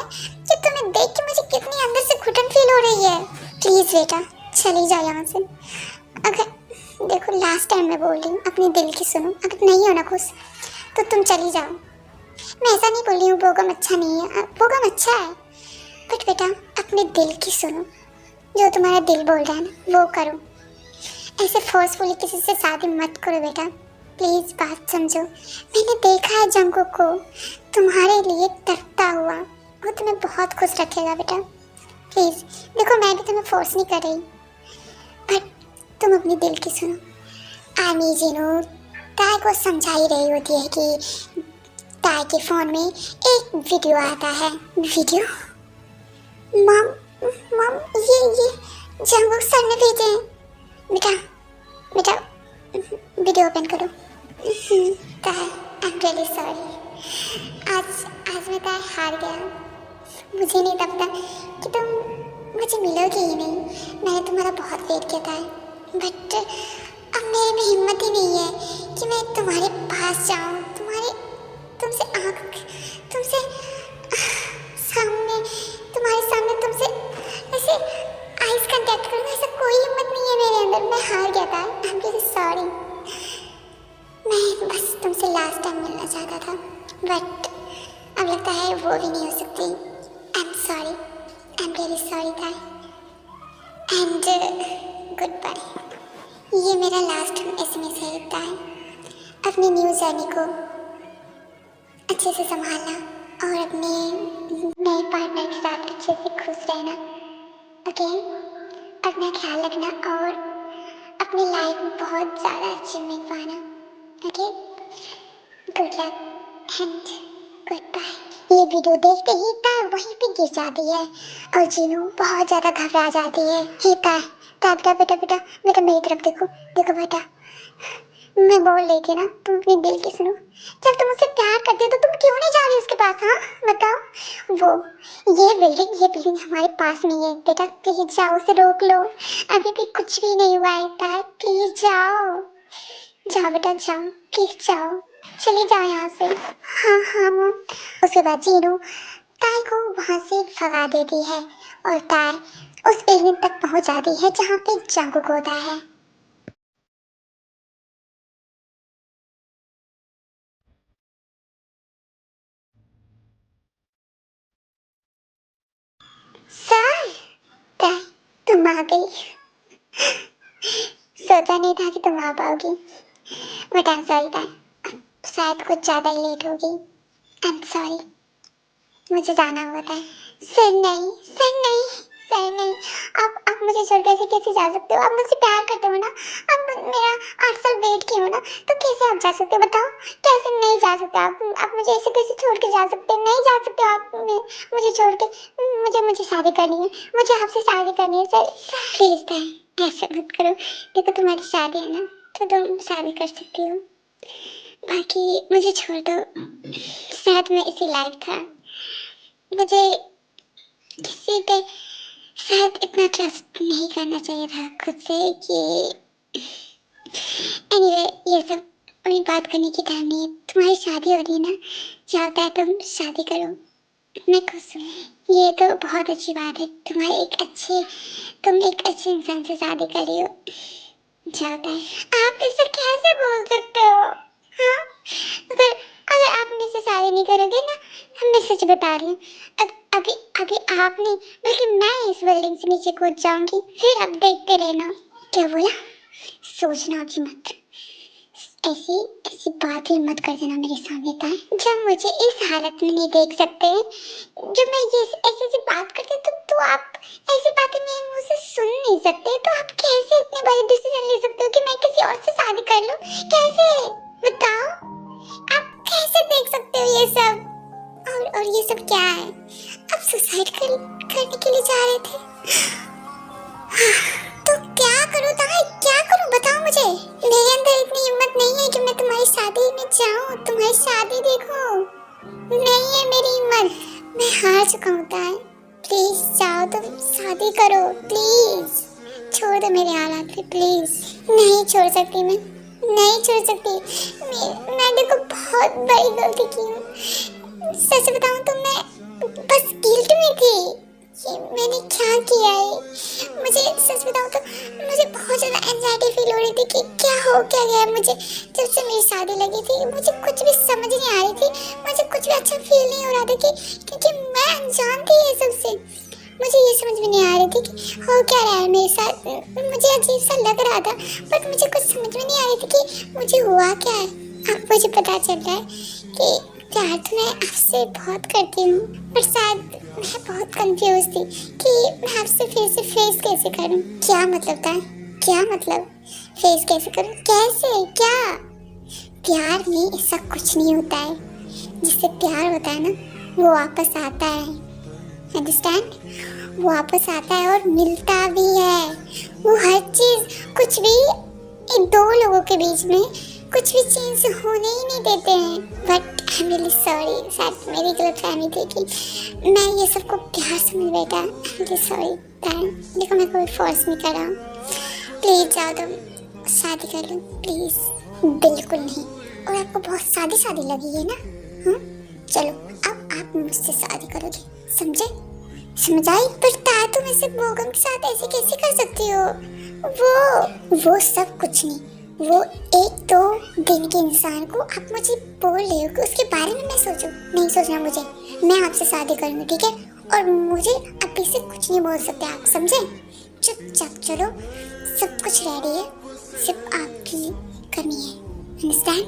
कि तुम्हें देख के मुझे कितनी अंदर से घुटन फील हो रही है? प्लीज बेटा चली जाओ यहाँ से। अगर देखो लास्ट टाइम मैं बोल रही हूँ, अपने दिल की सुनो। अगर नहीं हो ना खुश तो तुम चली जाओ। मैं ऐसा नहीं बोल रही हूँ बोगम अच्छा नहीं है, बोगम अच्छा है, बट बेटा अपने दिल की सुनो। जो तुम्हारा दिल बोल रहा है ना वो करो, ऐसे फोर्सफुली किसी से शादी मत करो बेटा, प्लीज बात समझो। मैंने देखा है जंगकुक को तुम्हारे लिए तड़पता हुआ, वो तुम्हें बहुत खुश रखेगा बेटा, प्लीज। देखो मैं भी तुम्हें फोर्स नहीं कर रही, बट तुम अपनी दिल की सुनो। आमी जीनू ताई को समझा ही रही होती है कि ताई के फोन में एक वीडियो आता है। वीडियो? मम मम ये जंगकुक सर ने भेजे हैं। बेटा बेटा वीडियो ओपन करो। ताई आई एम रियली सॉरी, आज मैं ताई हार गया। मुझे नहीं था पता कि तुम मुझे मिलोगे ही नहीं। मैंने तुम्हारा बहुत वेट किया था, बट अब मेरे में हिम्मत ही नहीं है कि मैं तुम्हारे पास जाऊं, तुमसे सामने, तुम्हारे सामने तुमसे ऐसे आइज कांटेक्ट करूं। ऐसा कोई हिम्मत नहीं है मेरे अंदर। मैं हार गया था। आई एम रियली सॉरी। मैं बस तुमसे लास्ट टाइम मिलना चाहता था, बट अब लगता है वो भी नहीं हो सकती। I am sorry, I am really sorry था। And good bye. ये मेरा लास्ट एसएमएस है था। अपनी न्यू जर्नी को अच्छे से संभालना और अपने नए पार्टनर के साथ अच्छे से खुश रहना, ओके? अपना ख्याल रखना और अपनी लाइफ में बहुत ज़्यादा अचीवमेंट पाना, okay? Good luck and good bye. ये वीडियो देखते ही तार वहीं पे गिर जाती है और जीनू बहुत ज़्यादा घबरा जाती है। हे तार, बेटा बेटा बेटा बेटा मेरी तरफ देखो, देखो बेटा, मैं बोल रही थी ना, तुम अपने दिल की सुनो। जब तुम उससे प्यार करते हो तो तुम क्यों नहीं जा रही उसके पास? हाँ बताओ। ये बिल्डिंग हमारे पास में है बेटा, प्लीज जाओ, उसे रोक लो। अभी भी कुछ भी नहीं हुआ है, प्लीज जाओ, जाओ बेटा जाओ, प्लीज जाओ, चले जाओ यहाँ से। हाँ हाँ मम। उसके बाद जीनू ताई को वहाँ से भगा देती है और ताई उस बिल्डिंग तक पहुँच जाती है जहाँ पे जंगकुक होता है। सर ताई तुम आ गई। सोचा नहीं था कि तुम आ पाओगी, बट आई एम सॉरी ताई, शायद कुछ ज़्यादा ही लेट होगी। आई एम सॉरी, मुझे जाना हुआ था। सर नहीं सर नहीं सर नहीं, आप मुझे छोड़ कैसे कैसे जा सकते हो? आप मुझसे प्यार करते हो ना, आप मेरा 8 साल वेट किए हो ना, तो कैसे आप जा सकते हो? बताओ कैसे नहीं जा सकते आप मुझे ऐसे कैसे छोड़ के जा सकते हो? नहीं जा सकते आप मुझे छोड़ के। मुझे शादी करनी है, मुझे आपसे शादी करनी है सर, प्लीज था ऐसा मत करो। देखो तुम्हारी शादी है ना, तो तुम शादी कर सकती हो, बाकी मुझे छोड़ दो। साथ में इसी लाइफ था, मुझे किसी पे शायद इतना ट्रस्ट नहीं करना चाहिए था खुद से कि एनीवे ये सब अभी बात करने की टाइम नहीं है। तुम्हारी शादी हो रही है ना, चाहता है तुम शादी करो, मैं खुश हूँ। ये तो बहुत अच्छी बात है, तुम एक अच्छे इंसान से शादी कर रही हो। चाहता है आप इसे कैसे बोल सकते हो? हाँ अगर आप मेरे से शादी नहीं करोगे ना, मैं सच बता रही हूँ, अभी अभी आप नहीं बल्कि मैं इस बिल्डिंग से नीचे कूद जाऊंगी, फिर आप देखते रहना। क्या बोला? सोचना भी मत, ऐसी ऐसी बात ही मत कर देना मेरे सामने ताए। जब मुझे इस हालत में नहीं देख सकते, जब मैं ये ऐसी ऐसी बात करती तो आप ऐसी बातें मेरे मुंह से सुन नहीं सकते, तो आप कैसे इतने बड़े डिसीजन ले सकते हो कि मैं किसी और से शादी कर लूं? कैसे? बताओ, आप कैसे देख सकते हो ये सब? और ये सब क्या है? आप सुसाइड करने के लिए जा रहे थे? तो क्या करूं ताई, क्या करूं बताओ मुझे। मेरे अंदर इतनी हिम्मत नहीं है कि मैं तुम्हारी शादी में जाऊं, तुम्हारी शादी देखूं। नहीं है मेरी हिम्मत, मैं हार चुका हूं ताई। प्लीज जाओ, तुम शादी करो प्लीज। छोड़ दो मेरे हालात पे प्लीज। नहीं छोड़ सकती मैं, नहीं छोड़ सकती। मैंने को बहुत बड़ी गलती की हूँ। सच बताऊं तो मैं बस गिल्ट में थी कि मैंने क्या किया है। मुझे सच बताऊं तो मुझे बहुत ज़्यादा एंजाइटी फील हो रही थी कि क्या हो क्या गया मुझे। जब से मेरी शादी लगी थी मुझे कुछ भी समझ नहीं आ रही थी, मुझे कुछ भी अच्छा फील नहीं हो रहा था क्योंकि मैं अनजान थी ये सबसे। मुझे ये समझ में नहीं आ रही थी कि हो क्या रहा है मेरे साथ। मुझे अजीब सा लग रहा था, बट मुझे कुछ समझ में नहीं आ रही थी कि मुझे हुआ क्या है। अब मुझे पता चल रहा है कि प्यार तो मैं आपसे बहुत करती हूँ, पर शायद मैं बहुत कंफ्यूज थी कि मैं आपसे फिर से फेस कैसे करूँ। क्या मतलब था? क्या मतलब फेस कैसे करूँ? कैसे? क्या? प्यार में ऐसा कुछ नहीं होता है। जिससे प्यार होता है ना, वो वापस आता है। अंडरस्टैंड? वो वापस आता है और मिलता भी है। वो हर चीज, कुछ भी इन दो लोगों के बीच में कुछ भी चेंज होने ही नहीं देते हैं। But I am really sorry, शायद मेरी गलतफहमी थी कि मैं ये सबको प्यार समझ बैठा। आई एम रियली सॉरी। देखो मैं कोई फोर्स नहीं कर रहा हूँ। प्लीज जाओ, तुम शादी कर लो प्लीज। बिल्कुल नहीं। और आपको बहुत शादी लगी है ना? हाँ चलो, अब आप मुझसे शादी करोगे, समझे? समझ आई? पर ताया तुम ऐसे बोगम के साथ ऐसे कैसे कर सकती हो? वो सब कुछ नहीं। वो एक दो दिन के इंसान को आप मुझे बोल रहे हो कि उसके बारे में मैं सोचूं? नहीं सोचना मुझे। मैं आपसे शादी करूंगी, ठीक है? और मुझे अभी से कुछ नहीं बोल सकते आप, समझे? चुपचाप चलो, सब कुछ रेडी है, सिर्फ आपकी कमी है। अंडरस्टैंड?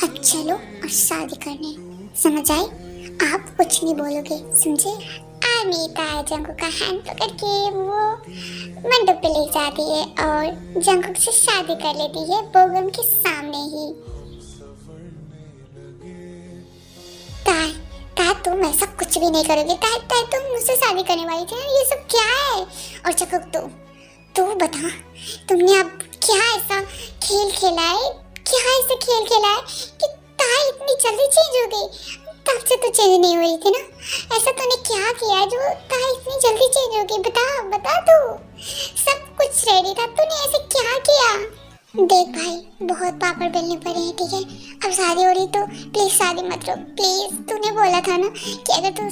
अब चलो और शादी करने, समझ आए? आप कुछ नहीं बोलोगे, समझे? अनीता जंगू का हैंड पकड़ के वो मंडप पे ले जाती है और जंगू से शादी कर लेती है बोगम के सामने ही। ताई, तुम ऐसा कुछ भी नहीं करोगे। ताई तुम मुझसे शादी करने वाली थी ना, ये सब क्या है? और जंगू तू बता, तुमने अब क्या ऐसा खेल खेला है? क्या ऐसा खेल खेला है कि ताई इतनी जल्दी चेंज हो गई? तब से तो चेंज नहीं हुई थी ना। ऐसा तूने क्या किया जो ताई इतनी जल्दी चेंज हो गई? बता तू। सब कुछ रेडी था, तूने ऐसे क्या किया? देख भाई, बहुत पापड़ बेलने पड़े हैं, ठीक है? अब शादी हो रही तो प्लीज शादी मत रोक प्लीज। तूने बोला था ना कि अगर तू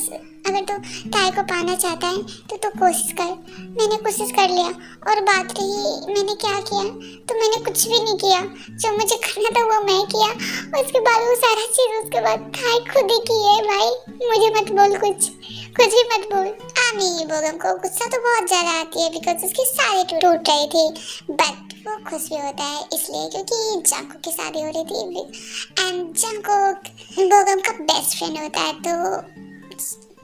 ताई को पाना चाहता है तो तू कोशिश कर। मैंने कोशिश कर लिया, और बात रही मैंने क्या किया, तो मैंने कुछ भी नहीं किया। जो मुझे करना था वो मैं किया, उसके बाद वो सारा चीज उसके बाद ताई खुद ही की है। भाई मुझे मत बोल, कुछ भी मत बोल। आमी बोगम को गुस्सा तो बहुत ज्यादा आती है बिकॉज उसकी शादी टूट रही थी, बट वो खुश भी होता है इसलिए क्योंकि जंकुक की शादी हो रही थी एंड जंकुक बोगम का बेस्ट फ्रेंड होता है। तो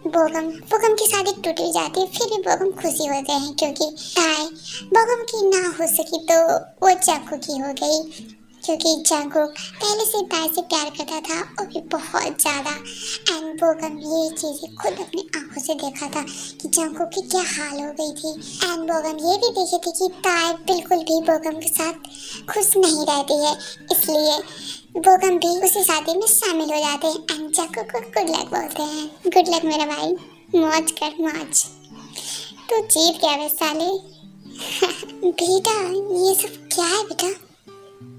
बोगम की शादी टूट भी जाती है, फिर भी बोगम खुशी होते हैं क्योंकि ताई बोगम की ना हो सकी तो वो जंकुक की हो गई, क्योंकि जंकुक पहले से ताई से प्यार करता था और भी बहुत ज़्यादा। एंड बोगम ये चीज़ें खुद अपनी आंखों से देखा था कि जंकुक की क्या हाल हो गई थी। एंड बोगम ये भी देखी थी कि ताई बिल्कुल भी बोगम के साथ खुश नहीं रहती है, इसलिए बोगम भी उसी शादी में शामिल हो जाते हैं एंड जंकुक को गुड लक बोलते हैं। गुड लक मेरा भाई, मौज कर मौज। तू जीत गया वे साले। बेटा ये सब क्या है बेटा?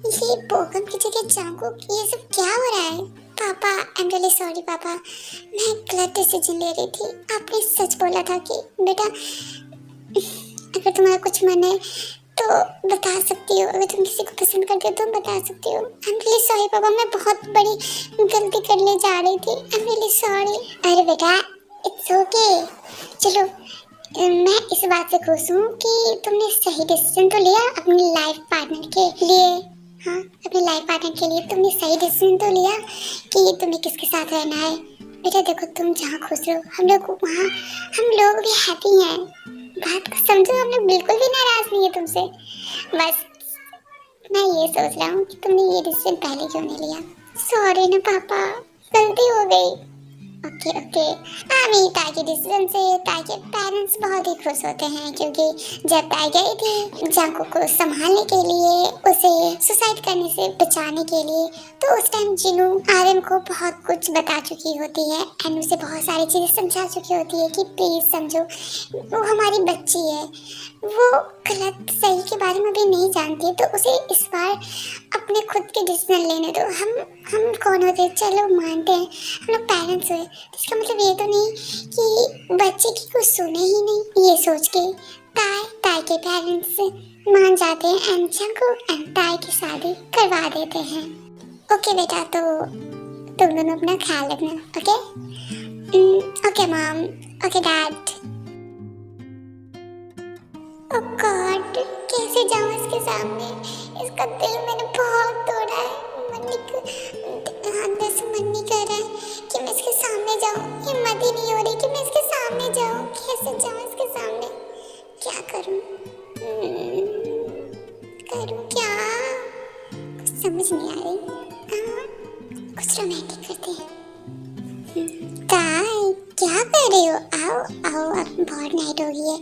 ये बोगम की जगह जंकुक, ये सब क्या हो रहा है? पापा आई एम रियली सॉरी पापा, मैं गलत डिसीजन ले रही थी। आपने सच बोला था कि बेटा अगर तुम्हारा कुछ मन है तो बता सकती हो, अगर तुम किसी को पसंद करते हो तो बता सकती हो। आई एम रियली सॉरी पापा, मैं बहुत बड़ी गलती करने जा रही थी। आई एम रियली सॉरी। अरे बेटा इट्स ओके। चलो मैं इस बात से खुश हूँ कि तुमने सही डिसीजन तो लिया अपनी लाइफ पार्टनर के लिए। हाँ, अपने लाइफ पार्टनर के लिए तुमने सही डिसीजन तो लिया कि तुम्हें किसके साथ रहना है। बेटा देखो, तुम जहाँ खुश हो हम लोग भी हैप्पी हैं। बात को समझो, हम लोग बिल्कुल भी नाराज नहीं है तुमसे। बस मैं ये सोच रहा हूँ कि तुमने ये डिसीजन पहले क्यों नहीं लिया। सॉरी ना पापा, गलती हो गई। ओके आमी ताई के डिसीजन से ताई के पेरेंट्स बहुत ही खुश होते हैं, क्योंकि जब ताई गई थी जांकू को संभालने के लिए, उसे सुसाइड करने से बचाने के लिए, तो उस टाइम जिनू आर्यन को बहुत कुछ बता चुकी होती है एंड उसे बहुत सारी चीजें समझा चुकी होती है कि प्लीज समझो, वो हमारी बच्ची है, वो गलत सही के बारे में भी नहीं जानती, तो उसे इस बार अपने खुद के डिसीजन लेने दो। हम कौन होते, चलो मानते हैं हम लोग पेरेंट्स हुए, इसका मतलब ये तो नहीं कि बच्चे की कुछ सुने ही नहीं। ये सोच के ताई के पेरेंट्स मान जाते हैं एंड जंकू एंड ताई की शादी करवा देते हैं। ओके बेटा, तो तुम दोनों अपना ख्याल रखना। Okay mom, okay dad. Oh God, कैसे जाऊं इसके सामने, इसका दिल मैंने बहुत तोड़ा है। अंदर से मन नहीं कर रहा है कि मैं इसके सामने जाऊं, हिम्मत ही नहीं हो रही कि मैं इसके सामने जाऊं। कैसे जाऊं इसके सामने, क्या करूं क्या, कुछ समझ नहीं आ रही। कुछ रोमांटिक करते हैं। ताई क्या कर रहे हो, आओ अब बहुत नाइट हो गई है,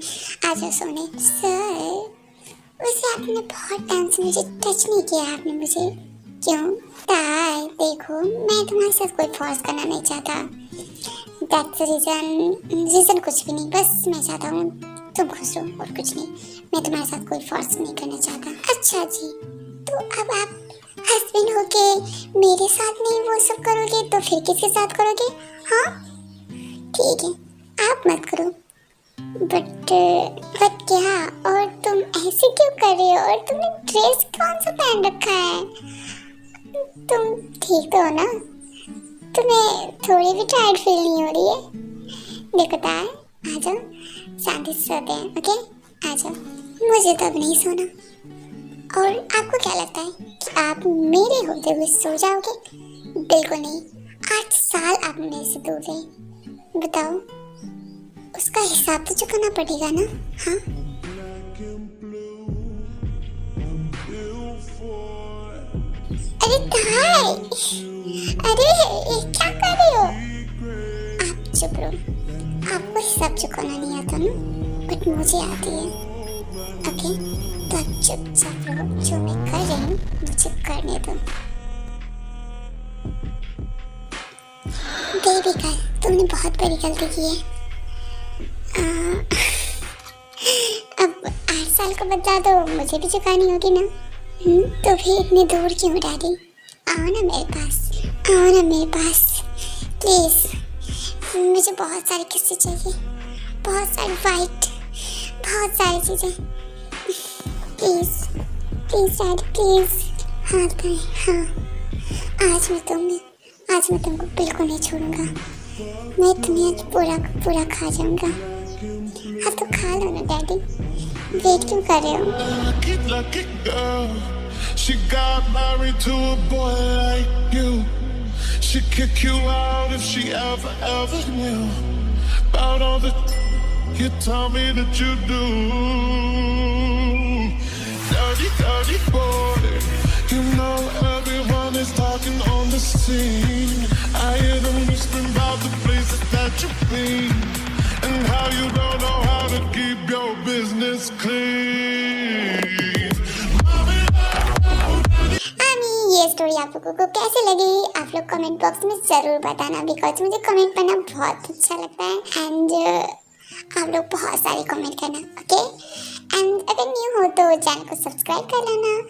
आ जाओ सोने। सर वैसे आपने बहुत टाइम से मुझे टच नहीं किया, आपने मुझे क्यों? ताई देखो, मैं तुम्हारे साथ कोई फोर्स करना नहीं चाहता, दैट्स रीजन कुछ भी नहीं, बस मैं चाहता हूँ तुम खुश हो और कुछ नहीं। मैं तुम्हारे साथ कोई फोर्स नहीं करना चाहता। अच्छा जी, तो अब आप हस्बैंड होके मेरे साथ नहीं वो सब करोगे तो फिर किसके साथ करोगे? हाँ ठीक है, आप मत करो, बट क्या, और तुम ऐसे क्यों कर रहे हो, और तुमने ड्रेस कौन सा पहन रखा है? तुम ठीक तो हो ना? तुम्हें थोड़ी भी टायर्ड फील नहीं हो रही है? देखो ताई, आ जाओ शांति से सोते हैं। ओके आ जाओ, मुझे तो अब नहीं सोना। और आपको क्या लगता है कि आप मेरे होते हुए सो जाओगे? बिल्कुल नहीं, 8 साल आप मेरे से दूर रहे, बताओ उसका हिसाब तो चुकाना पड़ेगा ना। हाँ अरे ताई, अरे क्या कर रहे हो आप? चुप रहो, आपको हिसाब चुकाना नहीं आता ना, बट मुझे आती है। ओके तो आप चुपचाप रहो, जो मैं कर रही हूँ मुझे करने दो। बेबी गर्ल, तुमने बहुत बड़ी गलती की है। अब 8 साल का बदला तो मुझे भी चुकानी होगी ना। तो भी इतने दूर क्यों डैडी? आओ ना मेरे पास, आओ ना मेरे पास प्लीज। मुझे बहुत सारे किस्से चाहिए, बहुत सारी फाइट, बहुत सारी चीजें। Please please daddy please. हाँ ताई हाँ, आज मैं तुमको बिल्कुल नहीं छोड़ूंगा। मैं तुम्हें आज पूरा खा जाऊंगा। हाँ तो खा लो ना डैडी, वेट क्यों कर रहे हो? Lucky girl, she got married to a boy like you. She'd kick you out if she ever knew about all the you tell me that you do. Dirty boy, you know everyone is talking on the scene. I hear them whispering about the places that you've been and how you don't know how to keep your business clean. ये story आप लोगों को कैसे लगी आप लोग comment box में जरूर बताना, बिकॉज मुझे कमेंट पढ़ना बहुत अच्छा लगता है एंड आप लोग बहुत सारे कमेंट करना। ओके एंड अगर न्यू हो तो चैनल को सब्सक्राइब कर लेना